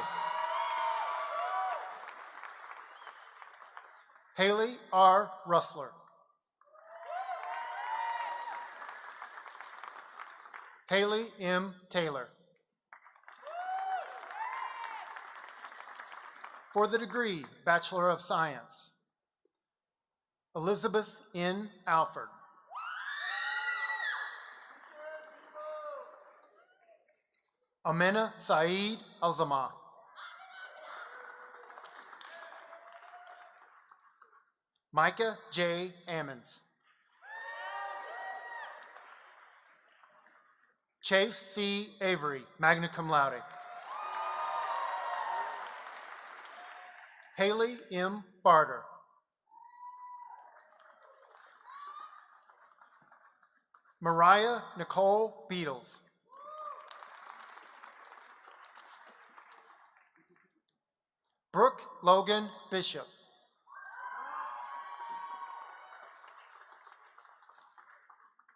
Haley R. Russler. Haley M. Taylor. For the degree Bachelor of Science, Elizabeth N. Alford. Amena Saeed Alzama. Micah J. Ammons. Chase C. Avery, magna cum laude. Haley M. Barter. Mariah Nicole Beatles. Brooke Logan Bishop.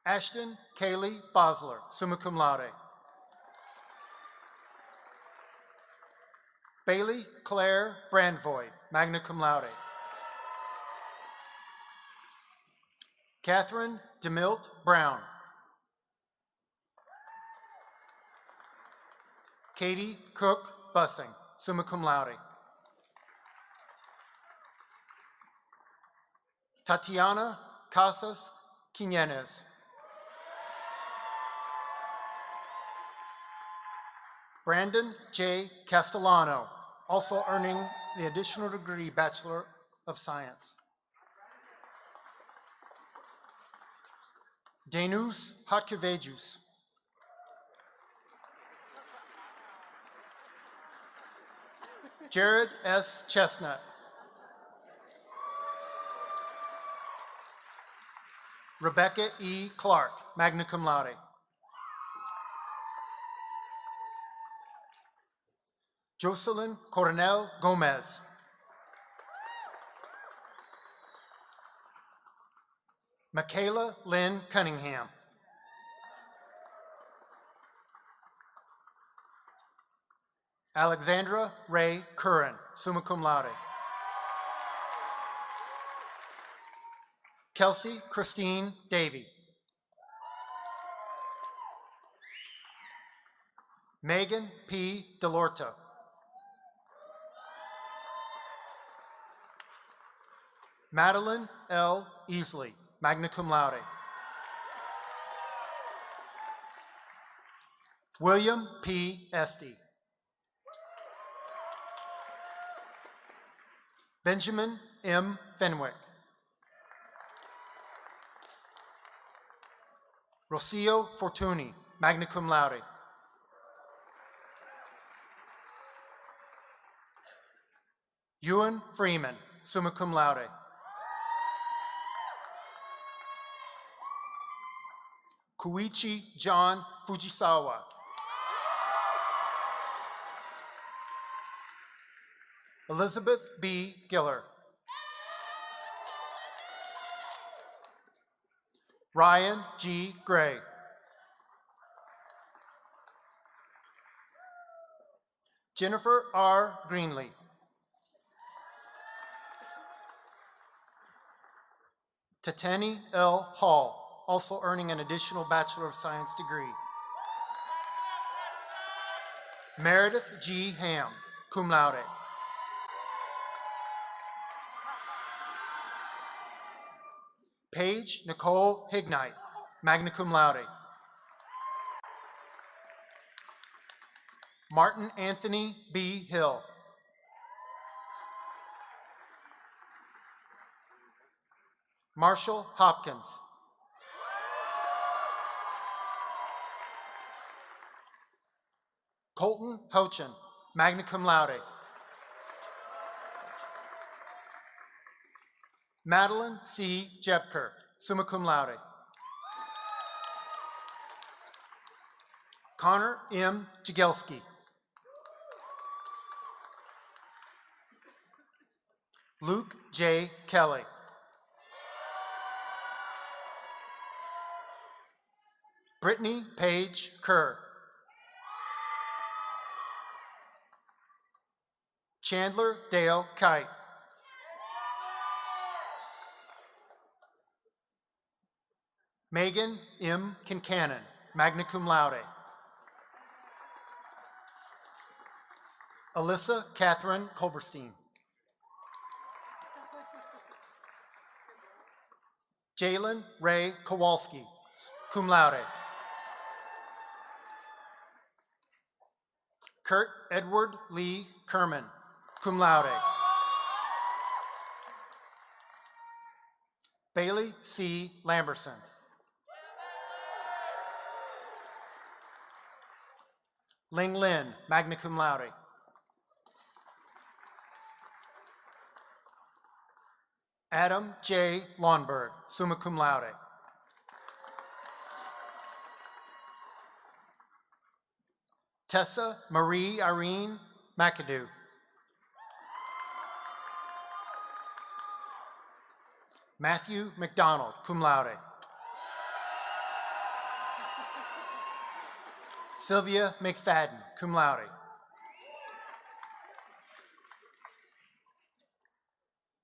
Ashton Kaylee Bosler, summa cum laude. Bailey Claire Brandvoid, magna cum laude. Catherine DeMilt Brown. Katie Cook Bussing, summa cum laude. Tatiana Casas Quinonez. Brandon J. Castellano, also earning the additional degree Bachelor of Science. Denus Hatkevejus. Jared S. Chestnut. Rebecca E. Clark, magna cum laude. Jocelyn Coronel Gomez. Michaela Lynn Cunningham. Alexandra Ray Curran, summa cum laude. Kelsey Christine Davy. Megan P. Delorto. Madeline L. Easley, magna cum laude. William P. Esty. Benjamin M. Fenwick. Rocio Fortuny, magna cum laude. Ewan Freeman, summa cum laude. Kuichi John Fujisawa. Elizabeth B. Giller. Ryan G. Gray. Jennifer R. Greenlee. Tatani L. Hall, also earning an additional Bachelor of Science degree. Meredith G. Ham, cum laude. Paige Nicole Hignite, magna cum laude. Martin Anthony B. Hill. Marshall Hopkins. Colton Hochin, magna cum laude. Madeline C. Jepker, summa cum laude. Connor M. Jagelski. Luke J. Kelly. Brittany Paige Kerr. Chandler Dale Kite. Megan M. Kincannon, magna cum laude. Alyssa Catherine Colberstein. Jalen Ray Kowalski, cum laude. Kurt Edward Lee Kerman, cum laude. Bailey C. Lamberson. Ling Lin, magna cum laude. Adam J. Lawnberg, summa cum laude. Tessa Marie Irene McAdoo. Matthew McDonald, cum laude. Sylvia McFadden, cum laude.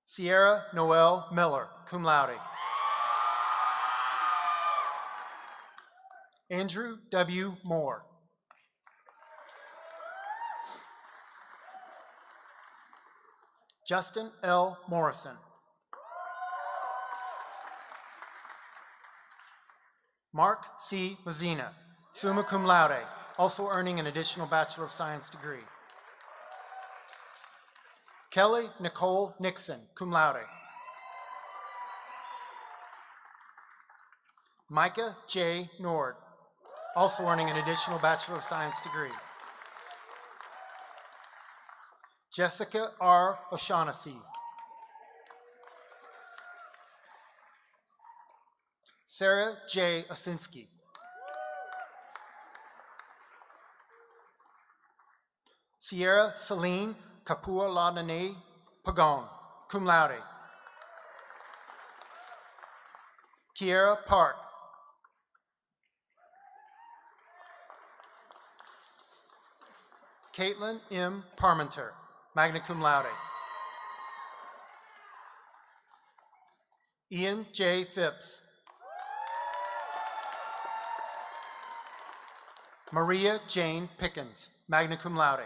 Sierra Noel Miller, cum laude. Andrew W. Moore. Justin L. Morrison. Mark C. Mazzina, summa cum laude, also earning an additional Bachelor of Science degree. Kelly Nicole Nixon, cum laude. Micah J. Nord, also earning an additional Bachelor of Science degree. Jessica R. O'Shaughnessy. Sarah J. Osinski. Sierra Celine Kapua-Lanane Pagon, cum laude. Kiera Park. Caitlin M. Parmenter, magna cum laude. Ian J. Phipps. Maria Jane Pickens, magna cum laude.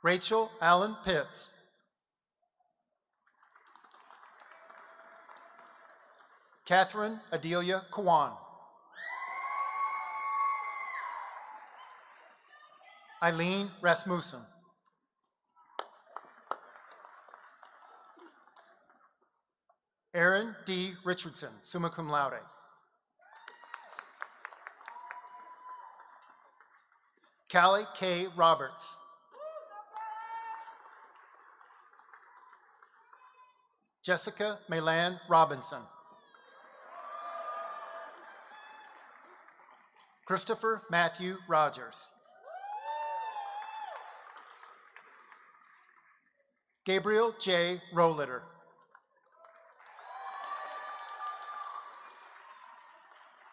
Rachel Allen Pitts. Catherine Adelia Kwan. Eileen Rasmussen. Aaron D. Richardson, summa cum laude. Callie K. Roberts. Jessica Maylan Robinson. Christopher Matthew Rogers. Gabriel J. Rohleder.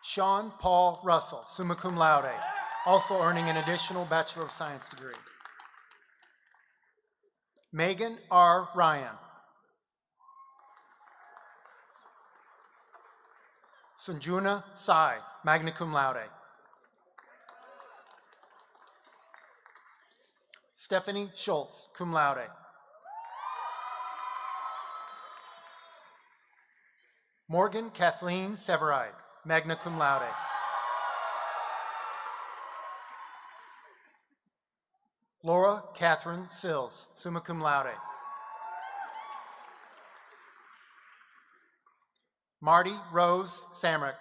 Sean Paul Russell, summa cum laude, also earning an additional Bachelor of Science degree. Megan R. Ryan. Sanjuna Sai, magna cum laude. Stephanie Schultz, cum laude. Morgan Kathleen Severide, magna cum laude. Laura Catherine Sills, summa cum laude. Marty Rose Samrick.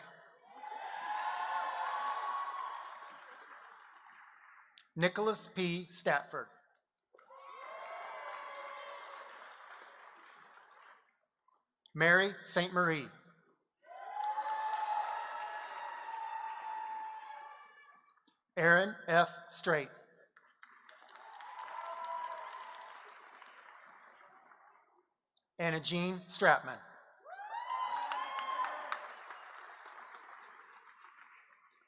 Nicholas P. Statford. Mary St. Marie. Aaron F. Straight. Anna Jean Stratman.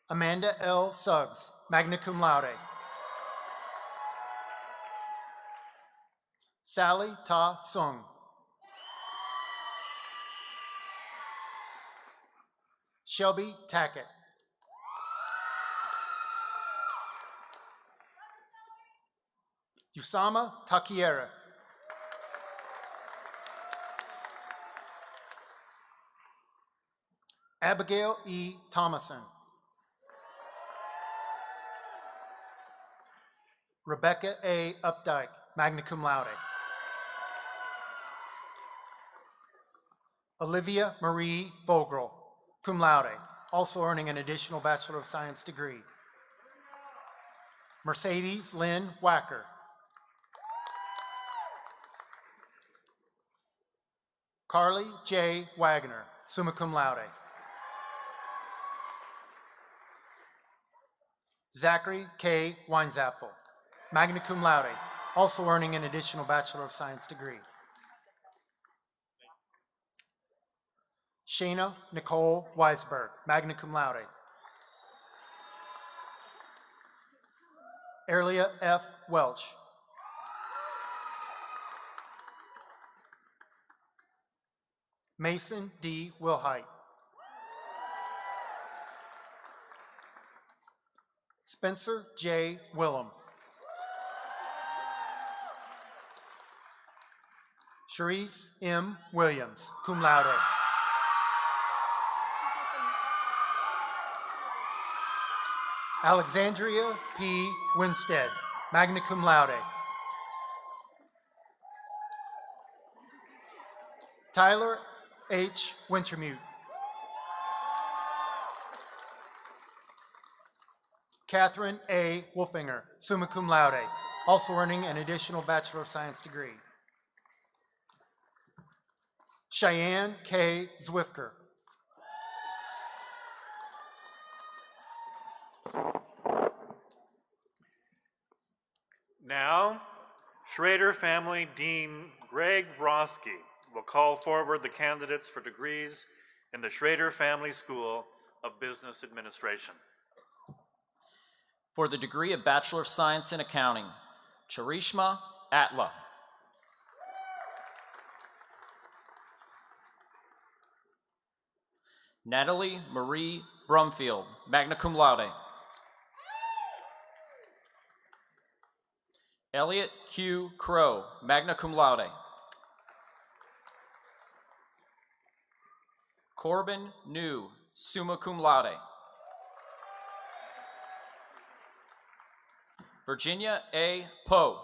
Amanda L. Suggs, magna cum laude. Sally Ta Sung. Shelby Tackett. Usama Takiera. Abigail E. Thomason. Rebecca A. Updike, magna cum laude. Olivia Marie Vogel, cum laude, also earning an additional Bachelor of Science degree. Mercedes Lynn Wacker. Carly J. Wagner, summa cum laude. Zachary K. Weinzapfel, magna cum laude, also earning an additional Bachelor of Science degree. Shayna Nicole Weisberg, magna cum laude. Erlia F. Welch. Mason D. Wilhite. Spencer J. Willem. Cherise M. Williams, cum laude. Alexandria P. Winstead, magna cum laude. Tyler H. Wintermute. Catherine A. Wolfinger, summa cum laude, also earning an additional Bachelor of Science degree. Cheyenne K. Zwifker. Now, Schrader Family Dean Greg Roski will call forward the candidates for degrees in the Schrader Family School of Business Administration. For the degree of Bachelor of Science in Accounting, Charishma Atla. Natalie Marie Brumfield, magna cum laude. Elliot Q. Crow, magna cum laude. Corbin New, summa cum laude. Virginia A. Poe.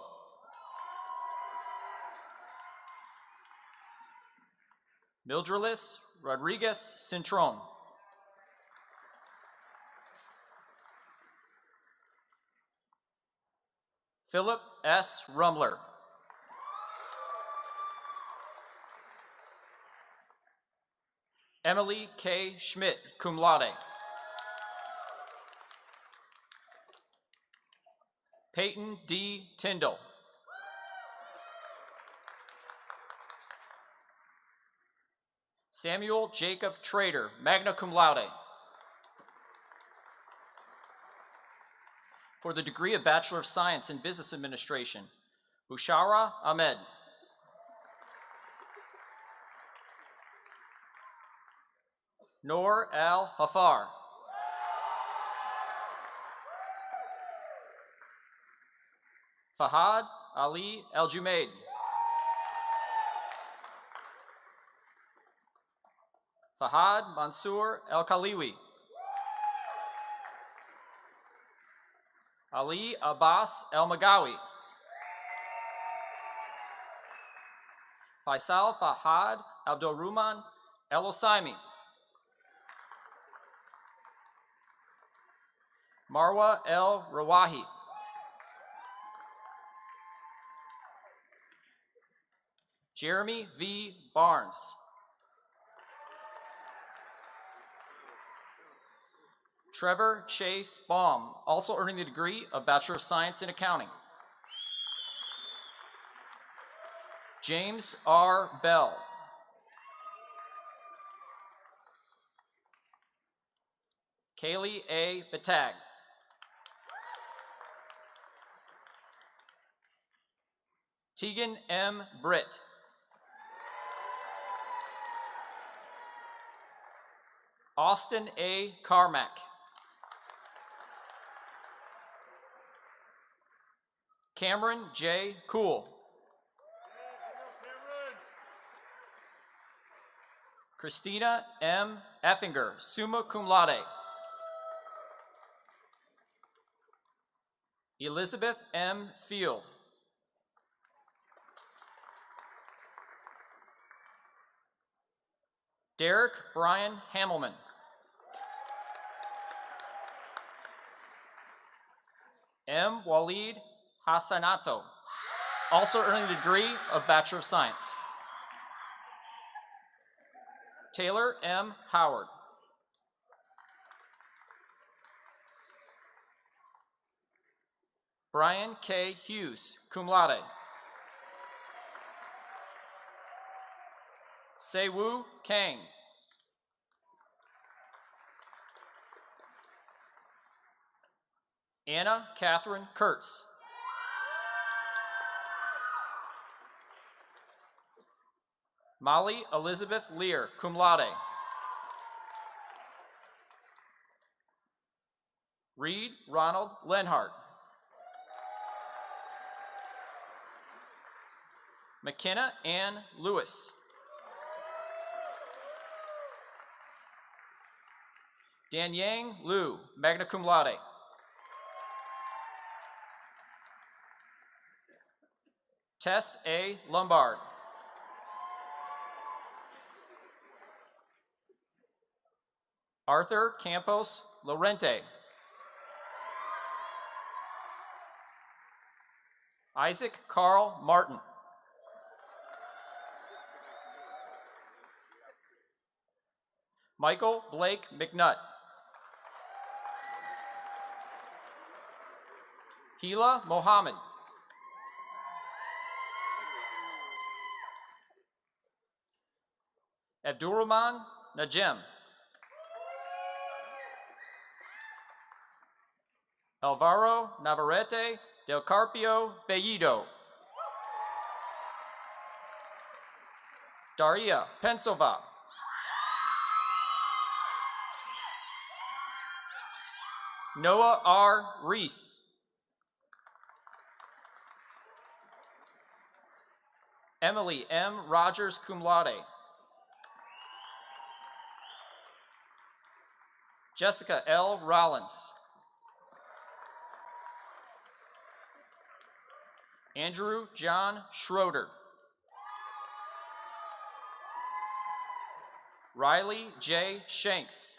Mildrelis Rodriguez Cintron. Philip S. Rumler. Emily K. Schmidt, cum laude. Peyton D. Tyndall. Samuel Jacob Trader, magna cum laude. For the degree of Bachelor of Science in Business Administration, Bushara Ahmed. Noor Al Hafar. Fahad Ali Al Jumaid. Fahad Mansour El Khaliwi. Ali Abbas El Magawi. Faisal Fahad Abdulrahman El Osaimi. Marwa El Rawahi. Jeremy V. Barnes. Trevor Chase Baum, also earning the degree of Bachelor of Science in Accounting. James R. Bell. Kaylee A. Batag. Tegan M. Britt. Austin A. Carmack. Cameron J. Cool. Christina M. Effinger, summa cum laude. Elizabeth M. Field. Derek Brian Hamelman. M. Waleed Hassanato, also earning the degree of Bachelor of Science. Taylor M. Howard. Brian K. Hughes, cum laude. Seiwoo Kang. Anna Catherine Kurtz. Molly Elizabeth Lear, cum laude. Reed Ronald Lenhart. McKenna Ann Lewis. Danyang Liu, magna cum laude. Tess A. Lombard. Arthur Campos Lorente. Isaac Carl Martin. Michael Blake McNutt. Hila Mohammed. Abdurrahman Najem. Alvaro Navarrete del Carpio Bellido. Daria Pensova. Noah R. Reese. Emily M. Rogers, cum laude. Jessica L. Rollins. Andrew John Schroeder. Riley J. Shanks.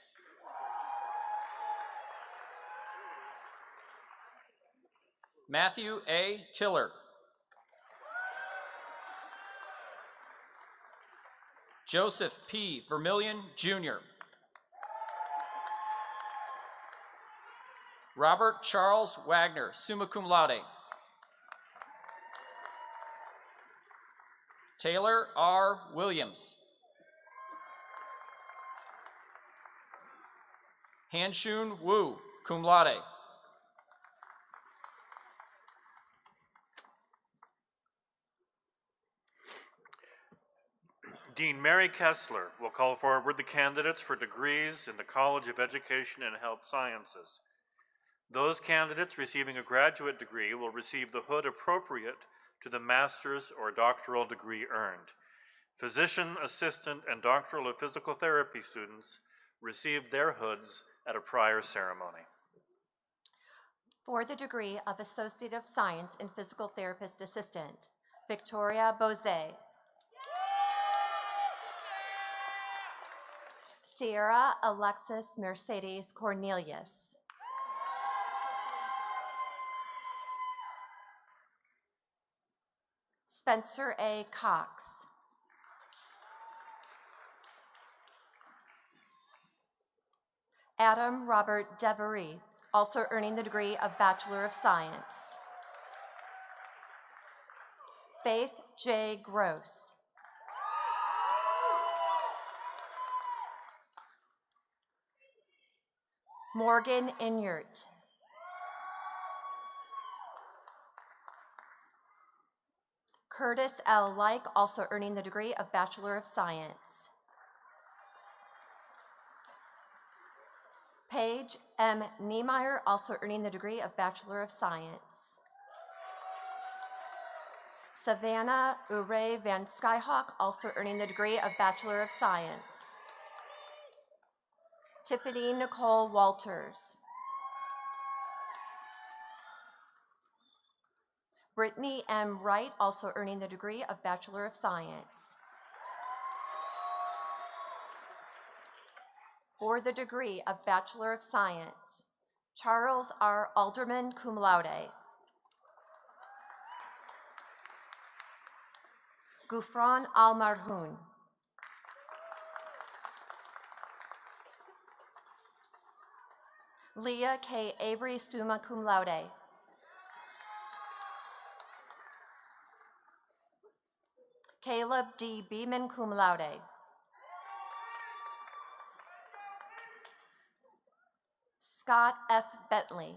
Matthew A. Tiller. Joseph P. Vermillion, Jr. Robert Charles Wagner, summa cum laude. Taylor R. Williams. Hanshun Wu, cum laude. Dean Mary Kessler will call forward the candidates for degrees in the College of Education and Health Sciences. Those candidates receiving a graduate degree will receive the hood appropriate to the master's or doctoral degree earned. Physician, assistant, and doctoral of physical therapy students received their hoods at a prior ceremony. For the degree of Associate of Science in Physical Therapist Assistant, Victoria Bose. Sierra Alexis Mercedes Cornelius. Spencer A. Cox. Adam Robert Devery, also earning the degree of Bachelor of Science. Faith J. Gross. Morgan Inyert. Curtis L. Like, also earning the degree of Bachelor of Science. Paige M. Niemeyer, also earning the degree of Bachelor of Science. Savannah Ure Van Skyhawk, also earning the degree of Bachelor of Science. Tiffany Nicole Walters. Brittany M. Wright, also earning the degree of Bachelor of Science. For the degree of Bachelor of Science, Charles R. Alderman, cum laude. Gufran Al-Marhoun. Leah K. Avery, summa cum laude. Caleb D. Beeman, cum laude. Scott F. Bentley.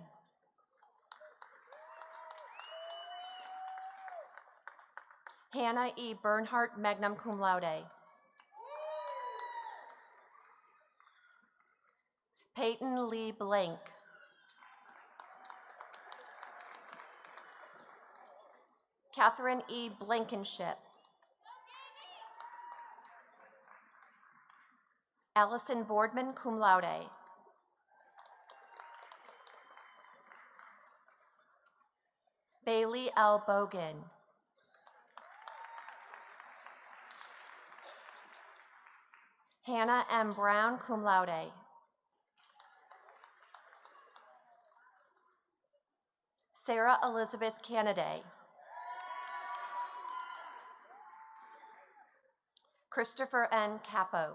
Hannah E. Bernhardt, magna cum laude. Peyton Lee Blank. Catherine E. Blankenship. Allison Boardman, cum laude. Bailey L. Bogan. Hannah M. Brown, cum laude. Sarah Elizabeth Canaday. Christopher N. Capo.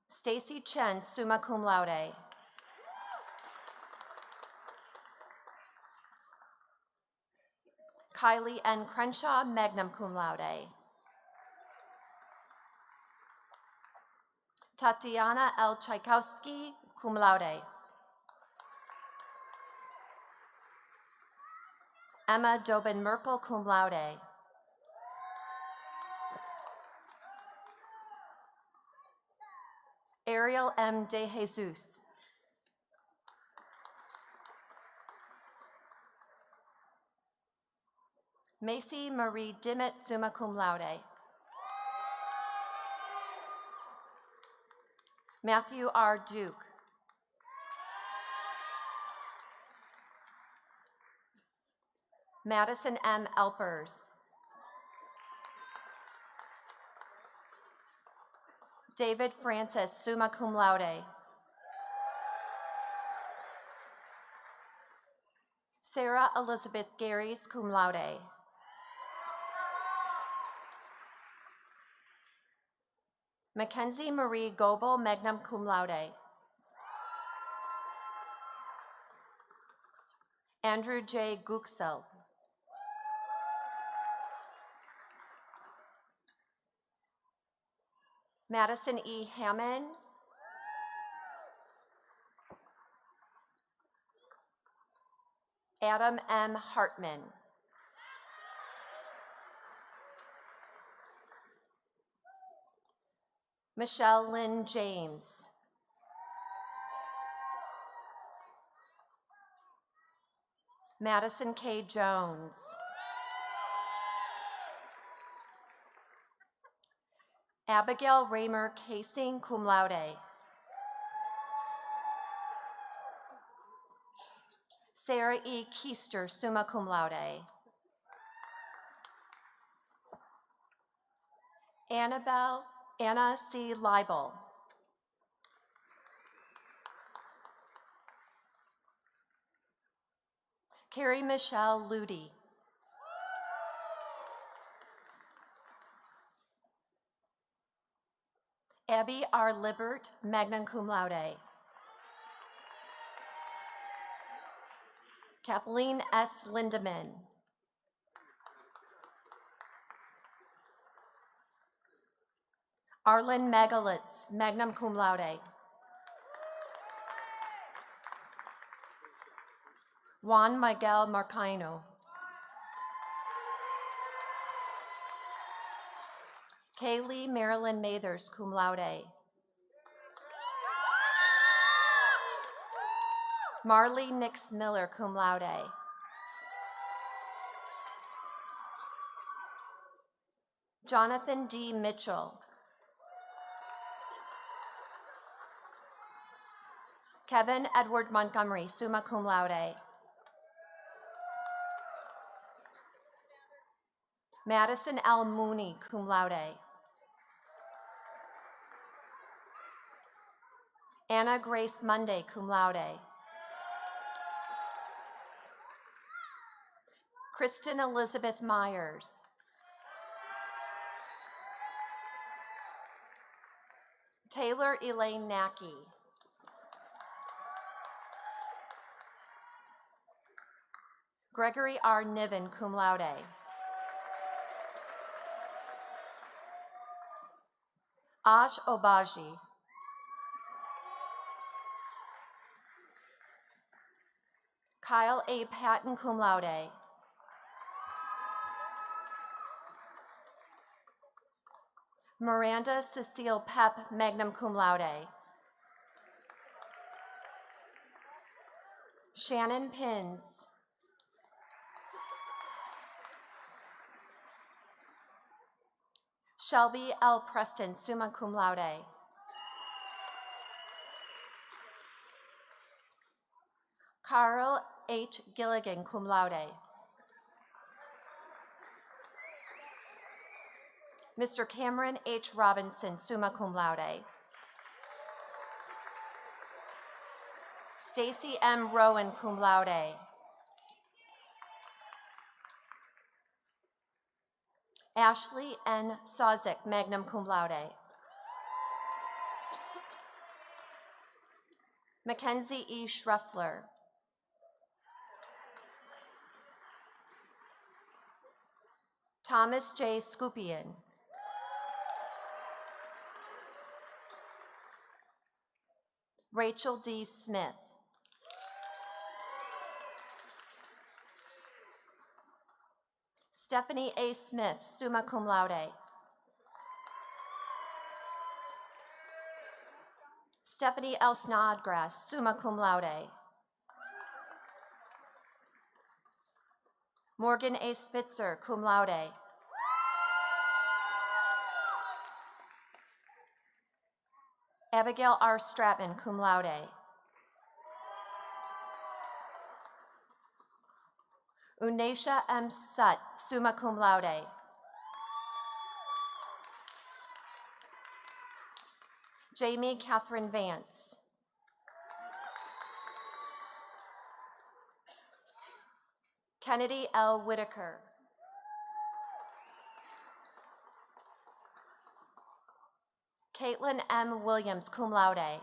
Stacy Chen, summa cum laude. Kylie N. Crenshaw, magna cum laude. Tatiana L. Tchaikovsky, cum laude. Emma Dobin Merkel, cum laude. Ariel M. De Jesus. Macy Marie Dimmitt, summa cum laude. Matthew R. Duke. Madison M. Elpers. David Francis, summa cum laude. Sarah Elizabeth Garys, cum laude. Mackenzie Marie Goebel, magna cum laude. Andrew J. Guxel. Madison E. Hammond. Adam M. Hartman. Michelle Lynn James. Madison K. Jones. Abigail Raymer Casing, cum laude. Sarah E. Keister, summa cum laude. Anna C. Leibel. Carrie Michelle Ludi. Abby R. Libert, magna cum laude. Kathleen S. Lindeman. Arlen Megalitz, magna cum laude. Juan Miguel Marcaino. Kaylee Marilyn Mathers, cum laude. Marley Nix Miller, cum laude. Jonathan D. Mitchell. Kevin Edward Montgomery, summa cum laude. Madison L. Mooney, cum laude. Anna Grace Monday, cum laude. Kristen Elizabeth Myers. Taylor Elaine Nackey. Gregory R. Niven, cum laude. Ash Obaji. Kyle A. Patton, cum laude. Miranda Cecile Pep, magna cum laude. Shannon Pins. Shelby L. Preston, summa cum laude. Carl H. Gilligan, cum laude. Mr. Cameron H. Robinson, summa cum laude. Stacy M. Rowan, cum laude. Ashley N. Sozik, magna cum laude. Mackenzie E. Schreffler. Thomas J. Scupian. Rachel D. Smith. Stephanie A. Smith, summa cum laude. Stephanie L. Snodgrass, summa cum laude. Morgan A. Spitzer, cum laude. Abigail R. Stratman, cum laude. Unacia M. Sutt, summa cum laude. Jamie Catherine Vance. Kennedy L. Whitaker. Caitlin M. Williams, cum laude.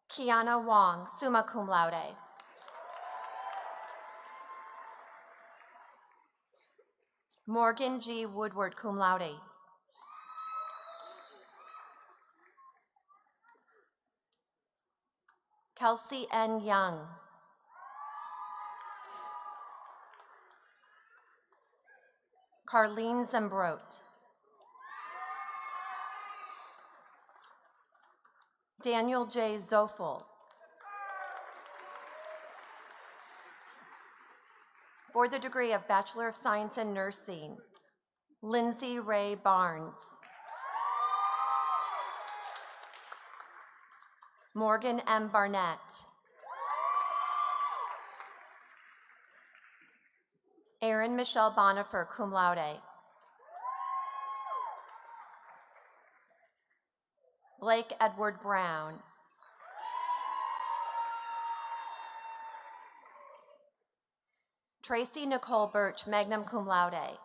Kiana Wong, summa cum laude. Morgan G. Woodward, cum laude. Kelsey N. Young. Carlene Zembrote. Daniel J. Zoffel. For the degree of Bachelor of Science in Nursing, Lindsay Ray Barnes. Morgan M. Barnett. Erin Michelle Bonifer, cum laude. Blake Edward Brown. Tracy Nicole Birch, magna cum laude.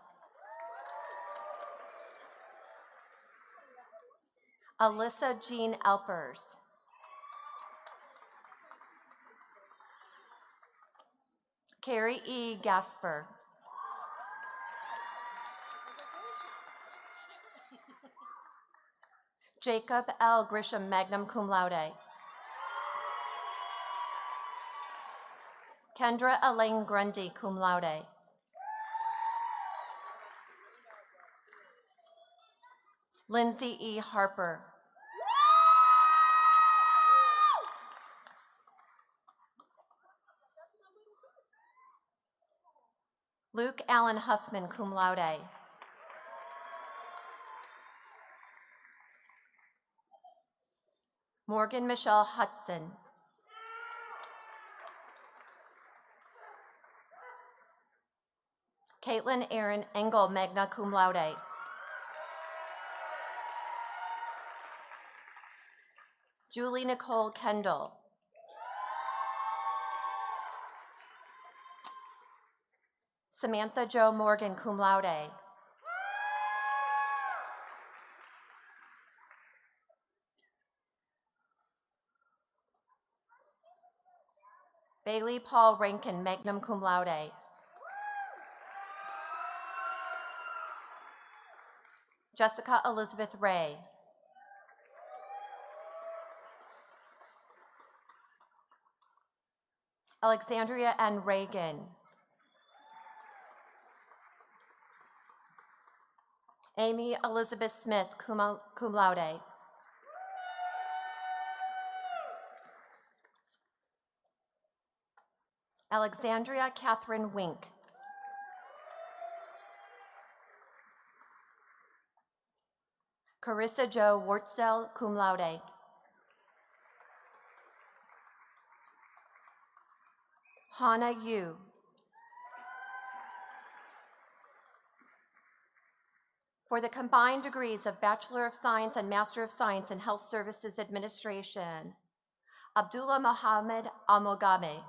Alyssa Jean Elpers. Carrie E. Gasper. Jacob L. Grisham, magna cum laude. Kendra Elaine Grundy, cum laude. Lindsay E. Harper. Luke Allen Huffman, cum laude. Morgan Michelle Hudson. Caitlin Erin Engel, magna cum laude. Julie Nicole Kendall. Samantha Jo Morgan, cum laude. Bailey Paul Rankin, magna cum laude. Jessica Elizabeth Ray. Alexandria N. Reagan. Amy Elizabeth Smith, cum laude. Alexandria Catherine Wink. Carissa Jo Wurtzel, cum laude. Hannah Yu. For the combined degrees of Bachelor of Science and Master of Science in Health Services Administration, Abdullah Mohammed Amogame.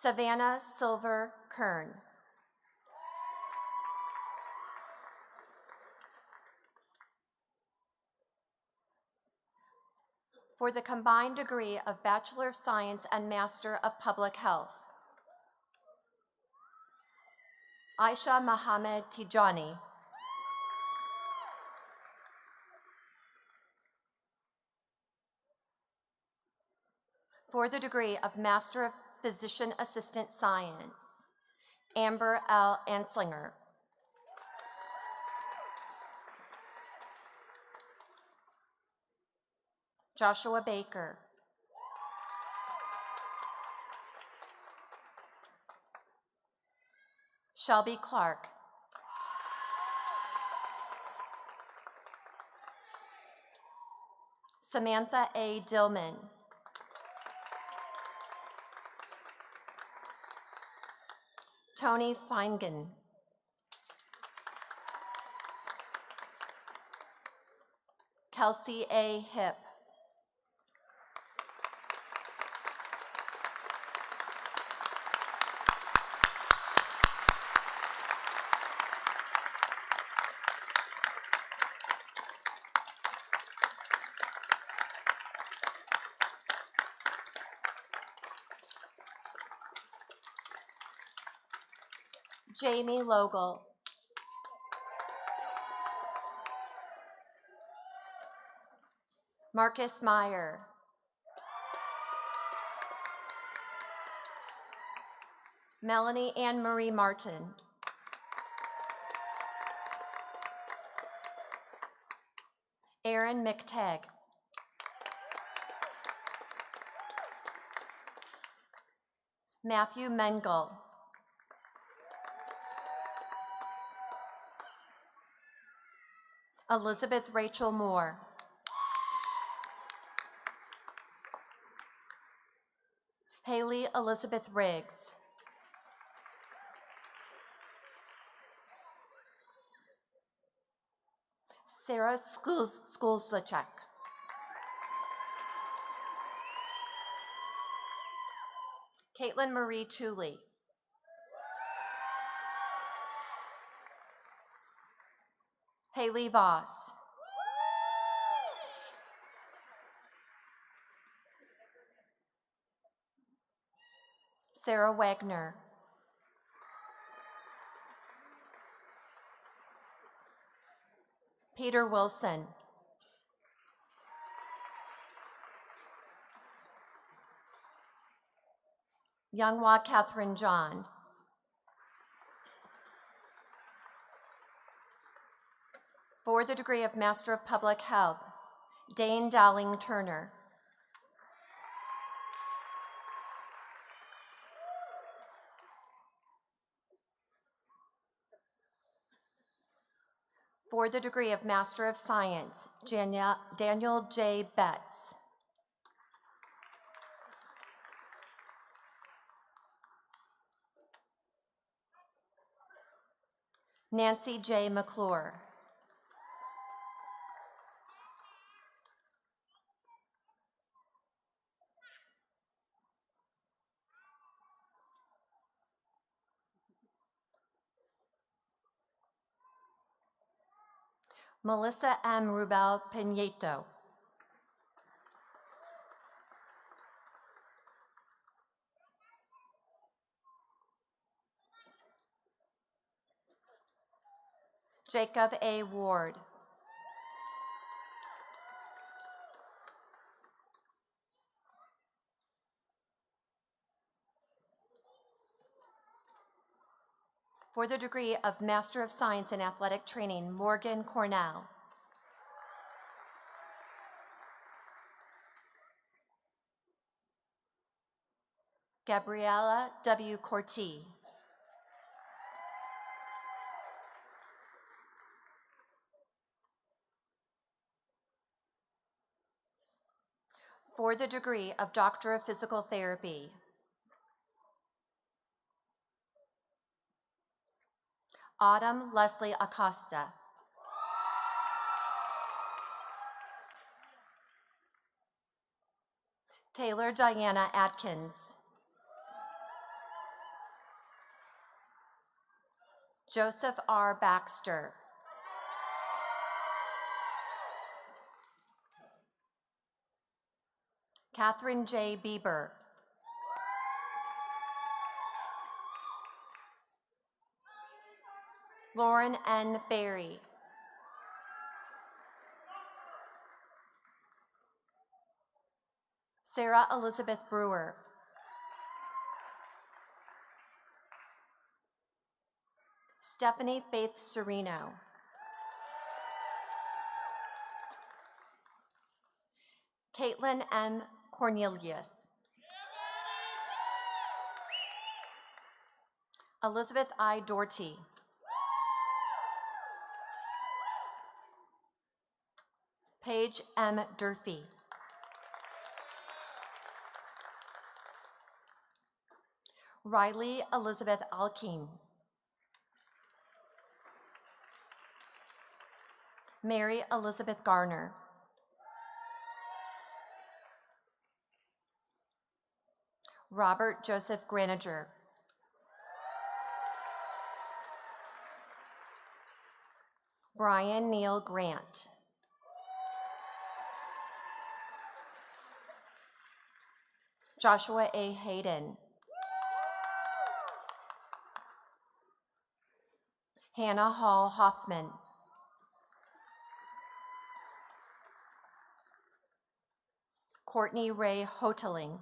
Savannah Silver Kern. For the combined degree of Bachelor of Science and Master of Public Health, Aisha Mohammed Tijani. For the degree of Master of Physician Assistant Science, Amber L. Anslinger. Joshua Baker. Shelby Clark. Samantha A. Dillman. Tony Feingen. Kelsey A. Hip. Jamie Logel. Marcus Meyer. Melanie Ann Marie Martin. Aaron McTagg. Matthew Mengel. Elizabeth Rachel Moore. Haley Elizabeth Riggs. Sarah Skulsacek. Caitlin Marie Tooley. Haley Voss. Sarah Wagner. Peter Wilson. Younghwa Catherine John. For the degree of Master of Public Health, Dane Dowling Turner. For the degree of Master of Science, Daniel J. Betts. Nancy J. McClure. Melissa M. Rubel Pineto. Jacob A. Ward. For the degree of Master of Science in Athletic Training, Morgan Cornell. Gabriella W. Corti. For the degree of Doctor of Physical Therapy, Autumn Leslie Acosta. Taylor Diana Atkins. Joseph R. Baxter. Catherine J. Bieber. Lauren N. Berry. Sarah Elizabeth Brewer. Stephanie Faith Sereno. Caitlin M. Cornelius. Elizabeth I. Doherty. Paige M. Durfee. Riley Elizabeth Alkeen. Mary Elizabeth Garner. Robert Joseph Graniger. Brian Neal Grant. Joshua A. Hayden. Hannah Hall Hoffman. Courtney Ray Hoteling.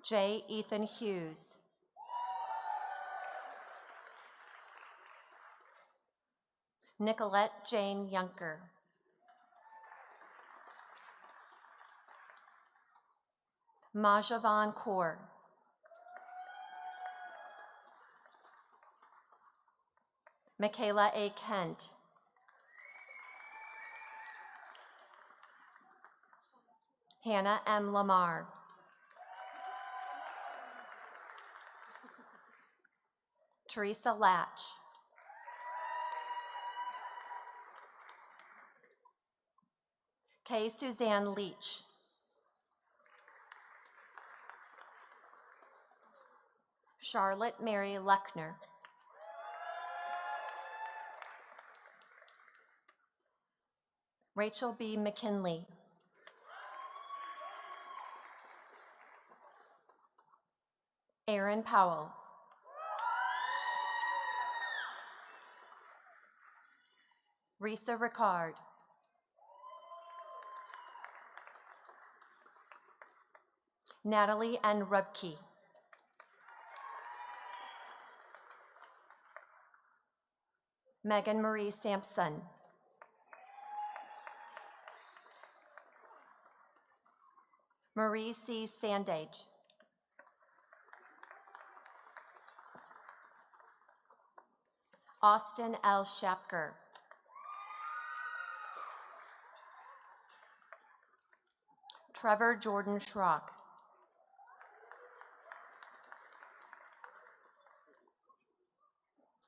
J. Ethan Hughes. Nicolette Jane Yunker. Majavan Kaur. Michaela A. Kent. Hannah M. Lamar. Teresa Latch. Kay Suzanne Leach. Charlotte Mary Lechner. Rachel B. McKinley. Aaron Powell. Risa Ricard. Natalie N. Rubke. Megan Marie Sampson. Marie C. Sandage. Austin L. Shapker. Trevor Jordan Schrock.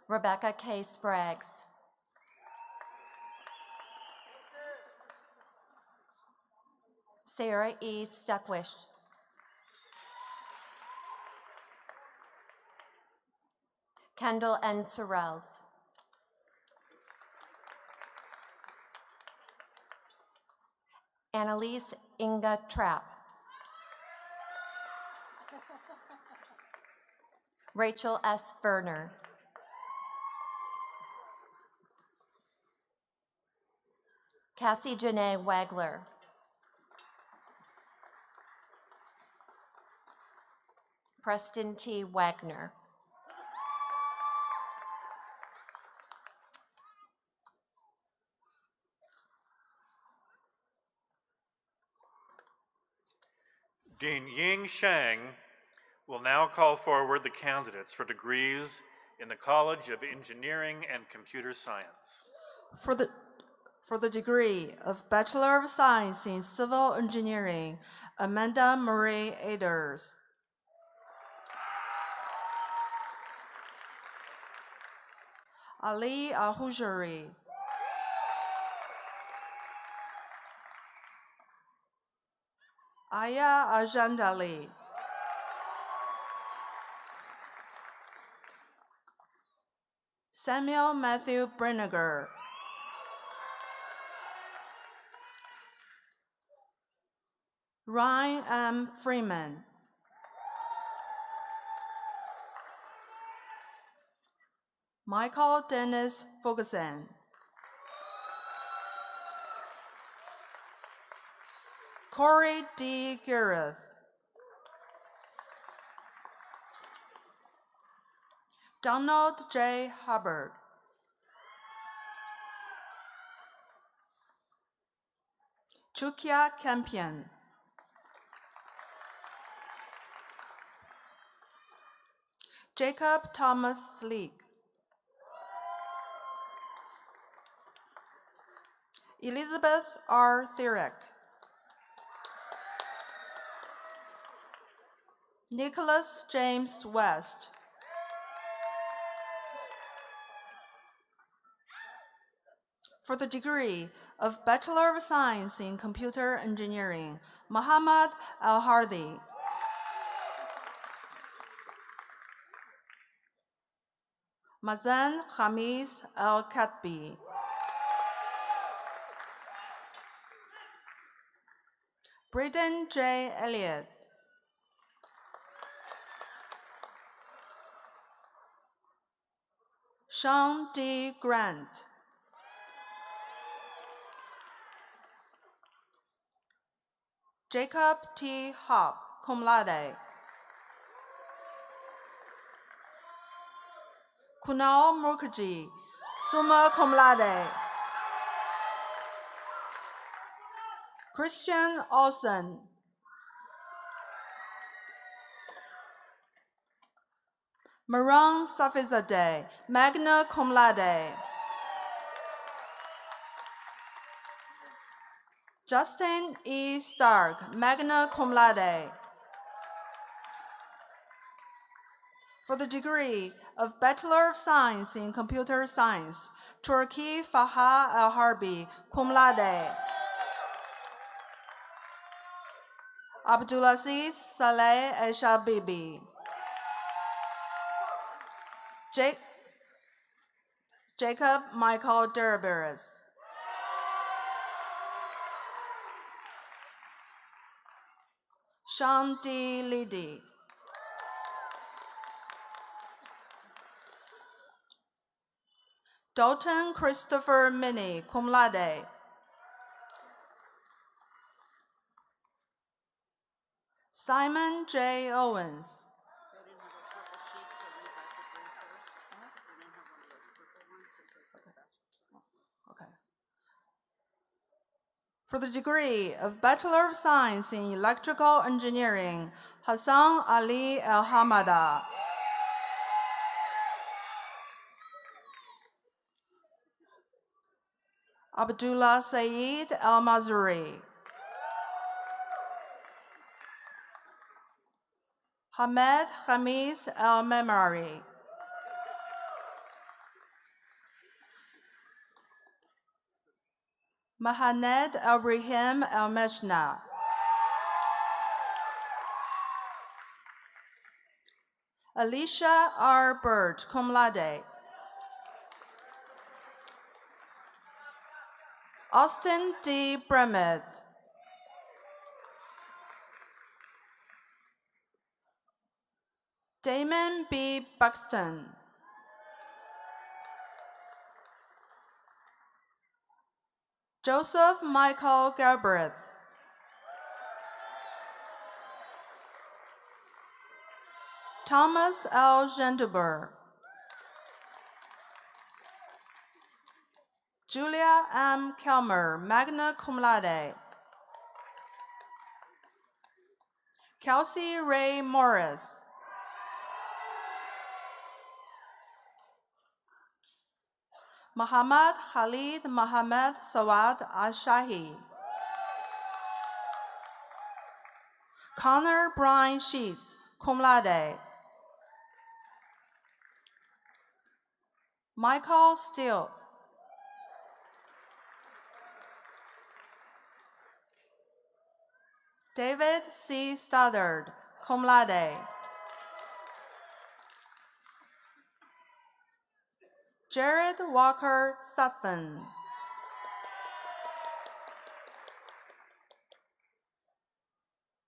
Rebecca K. Spraggs. Sarah E. Stuckwish. Kendall N. Sorrells. Annalise Inga Trapp. Rachel S. Verner. Cassie Janae Wagler. Preston T. Wagner. Dean Ying Shang will now call forward the candidates for degrees in the College of Engineering and Computer Science. For the degree of Bachelor of Science in Civil Engineering, Amanda Marie Aders. Ali Ahujari. Aya Ajandali. Samuel Matthew Brenniger. Ryan M. Freeman. Michael Dennis Ferguson. Corey D. Gareth. Donald J. Hubbard. Chukia Campion. Jacob Thomas Sleek. Elizabeth R. Thirek. Nicholas James West. For the degree of Bachelor of Science in Computer Engineering, Muhammad Al-Hardi. Mazan Khamis Al-Katbi. Braden J. Elliott. Sean D. Grant. Jacob T. Hopp, cum laude. Kunal Mukherjee, summa cum laude. Christian Olsen. Maran Safizadeh, magna cum laude. Justin E. Stark, magna cum laude. For the degree of Bachelor of Science in Computer Science, Turki Faha El-Harbi, cum laude. Abdulaziz Saleh El-Shabibi. Jacob Michael Deraberes. Sean D. Liddy. Dalton Christopher Minnie, cum laude. Simon J. Owens. Okay. For the degree of Bachelor of Science in Electrical Engineering, Hassan Ali El-Hamada. Abdullah Saeed El-Mazuri. Hamed Khamis El-Memari. Mahaned Ibrahim El-Meshna. Alicia R. Bird, cum laude. Austin D. Bremet. Damon B. Buxton. Joseph Michael Galbraith. Thomas L. Genduber. Julia M. Kelmer, magna cum laude. Kelsey Ray Morris. Muhammad Khalid Mohammed Sawad Ashahi. Connor Brian Sheets, cum laude. Michael Steele. David C. Stoddard, cum laude. Jared Walker Suffin.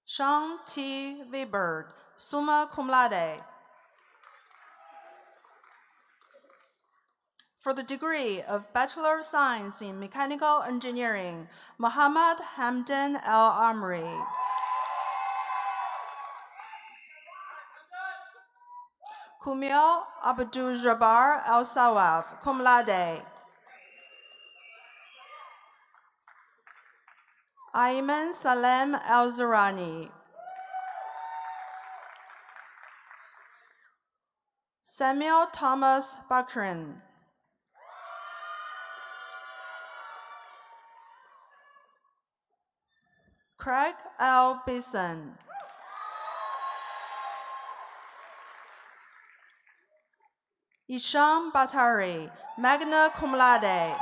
Sean T. Weber, summa cum laude. For the degree of Bachelor of Science in Mechanical Engineering, Muhammad Hamdan El-Amri. Kumil Abdul Jabbar El-Sawaf, cum laude. Ayman Salem El-Zurani. Samuel Thomas Bakrin. Craig L. Bison. Isham Batari, magna cum laude.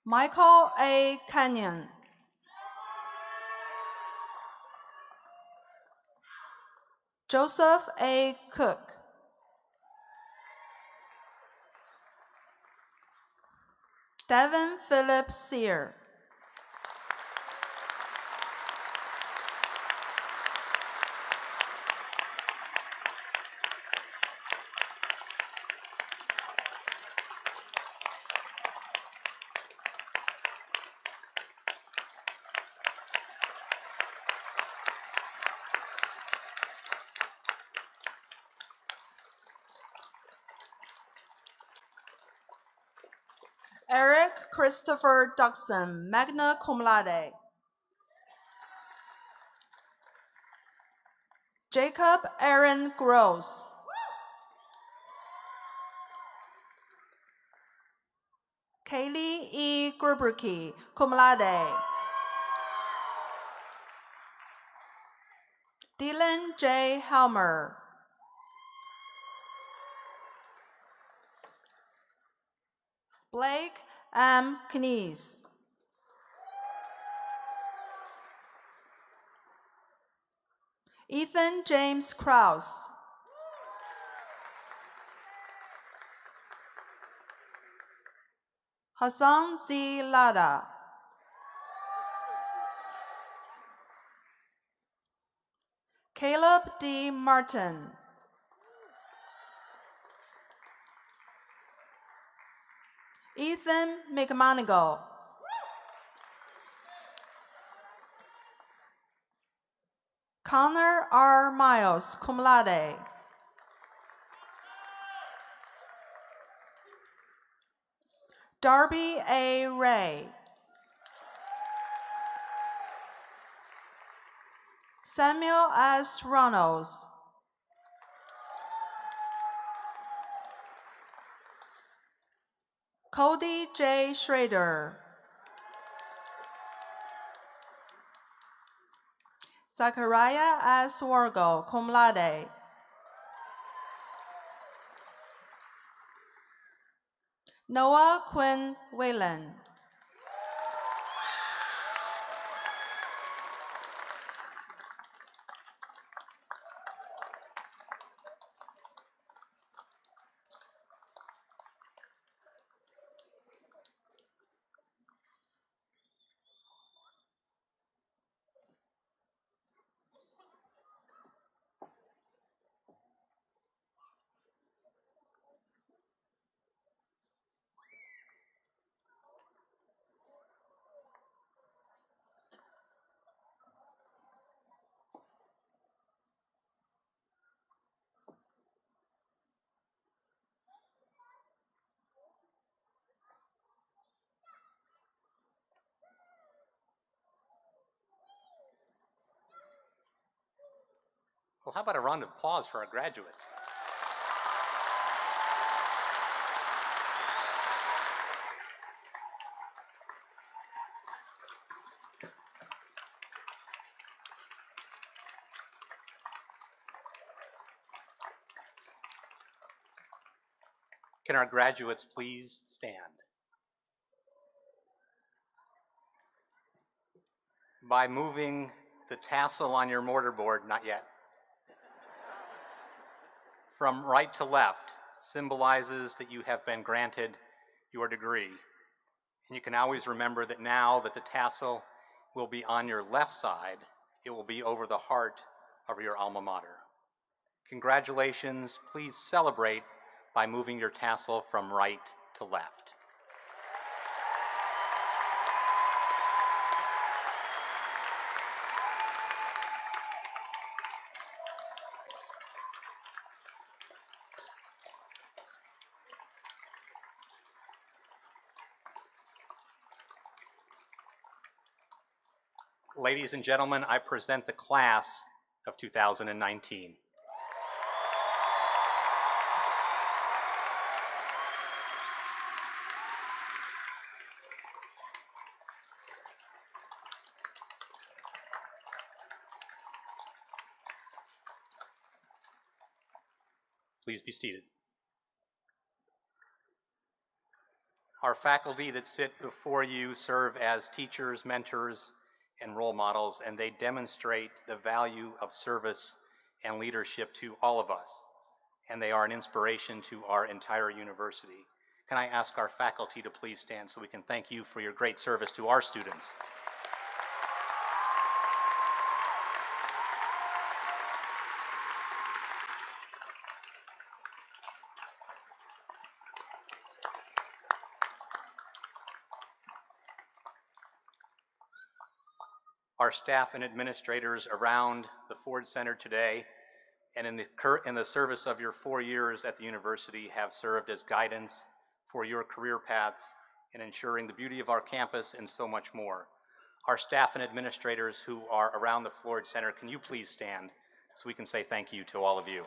Michael A. Canyon. Joseph A. Cook. Devin Philip Sear. Eric Christopher Duxon, magna cum laude. Jacob Aaron Gross. Kaylee E. Gruberke, cum laude. Dylan J. Helmer. Blake M. Knees. Ethan James Krause. Hassan Z. Lada. Caleb D. Martin. Ethan McMonigal. Connor R. Miles, cum laude. Darby A. Ray. Samuel S. Reynolds. Cody J. Schrader. Zachariah S. Wargo, cum laude. Noah Quinn Whalen. Well, how about a round of applause for our graduates? Can our graduates please stand? By moving the tassel on your mortarboard, not yet, from right to left symbolizes that you have been granted your degree. And you can always remember that now that the tassel will be on your left side, it will be over the heart of your alma mater. Congratulations. Please celebrate by moving your tassel from right to left. Ladies and gentlemen, I present the class of 2019. Please be seated. Our faculty that sit before you serve as teachers, mentors, and role models, and they demonstrate the value of service and leadership to all of us, and they are an inspiration to our entire university. Can I ask our faculty to please stand so we can thank you for your great service to our students? Our staff and administrators around the Ford Center today and in the service of your 4 years at the university have served as guidance for your career paths in ensuring the beauty of our campus and so much more. Our staff and administrators who are around the Ford Center, can you please stand so we can say thank you to all of you.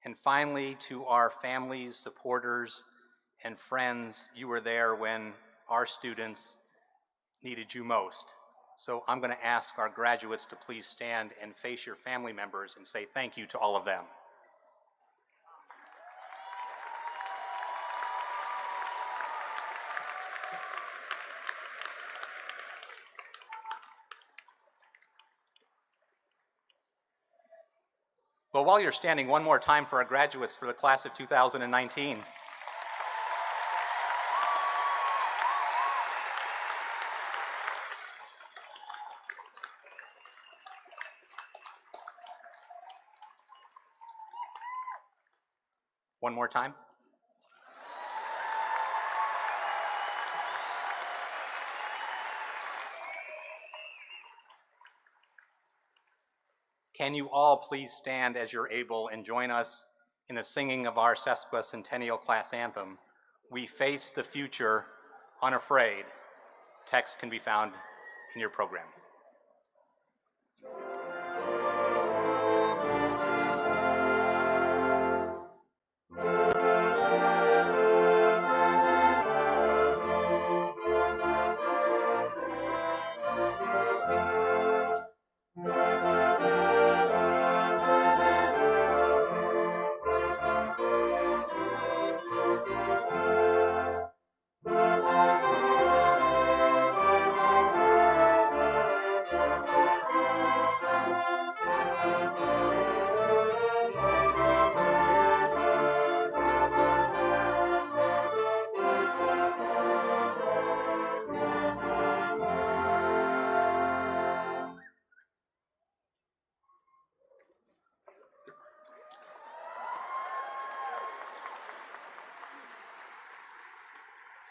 And finally, to our families, supporters, and friends, you were there when our students needed you most. So I'm going to ask our graduates to please stand and face your family members and say thank you to all of them. Well, while you're standing, one more time for our graduates for the class of 2019. One more time. Can you all please stand as you're able and join us in the singing of our sesquicentennial class anthem, We Face the Future Unafraid. Text can be found in your program.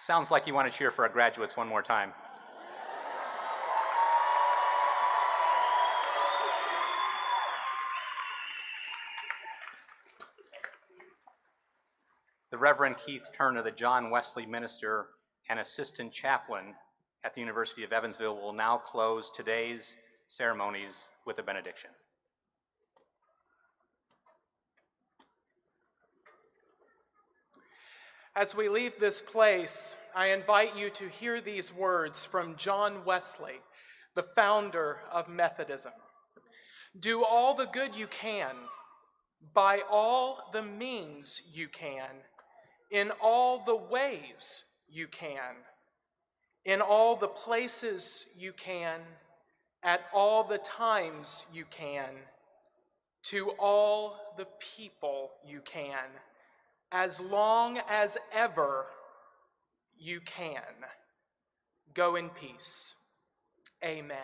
Sounds like you want to cheer for our graduates one more time. The Reverend Keith Turner, the John Wesley Minister and Assistant Chaplain at the University of Evansville, will now close today's ceremonies with a benediction. As we leave this place, I invite you to hear these words from John Wesley, the founder of Methodism. Do all the good you can, by all the means you can, in all the ways you can, in all the places you can, at all the times you can, to all the people you can, as long as ever you can. Go in peace. Amen.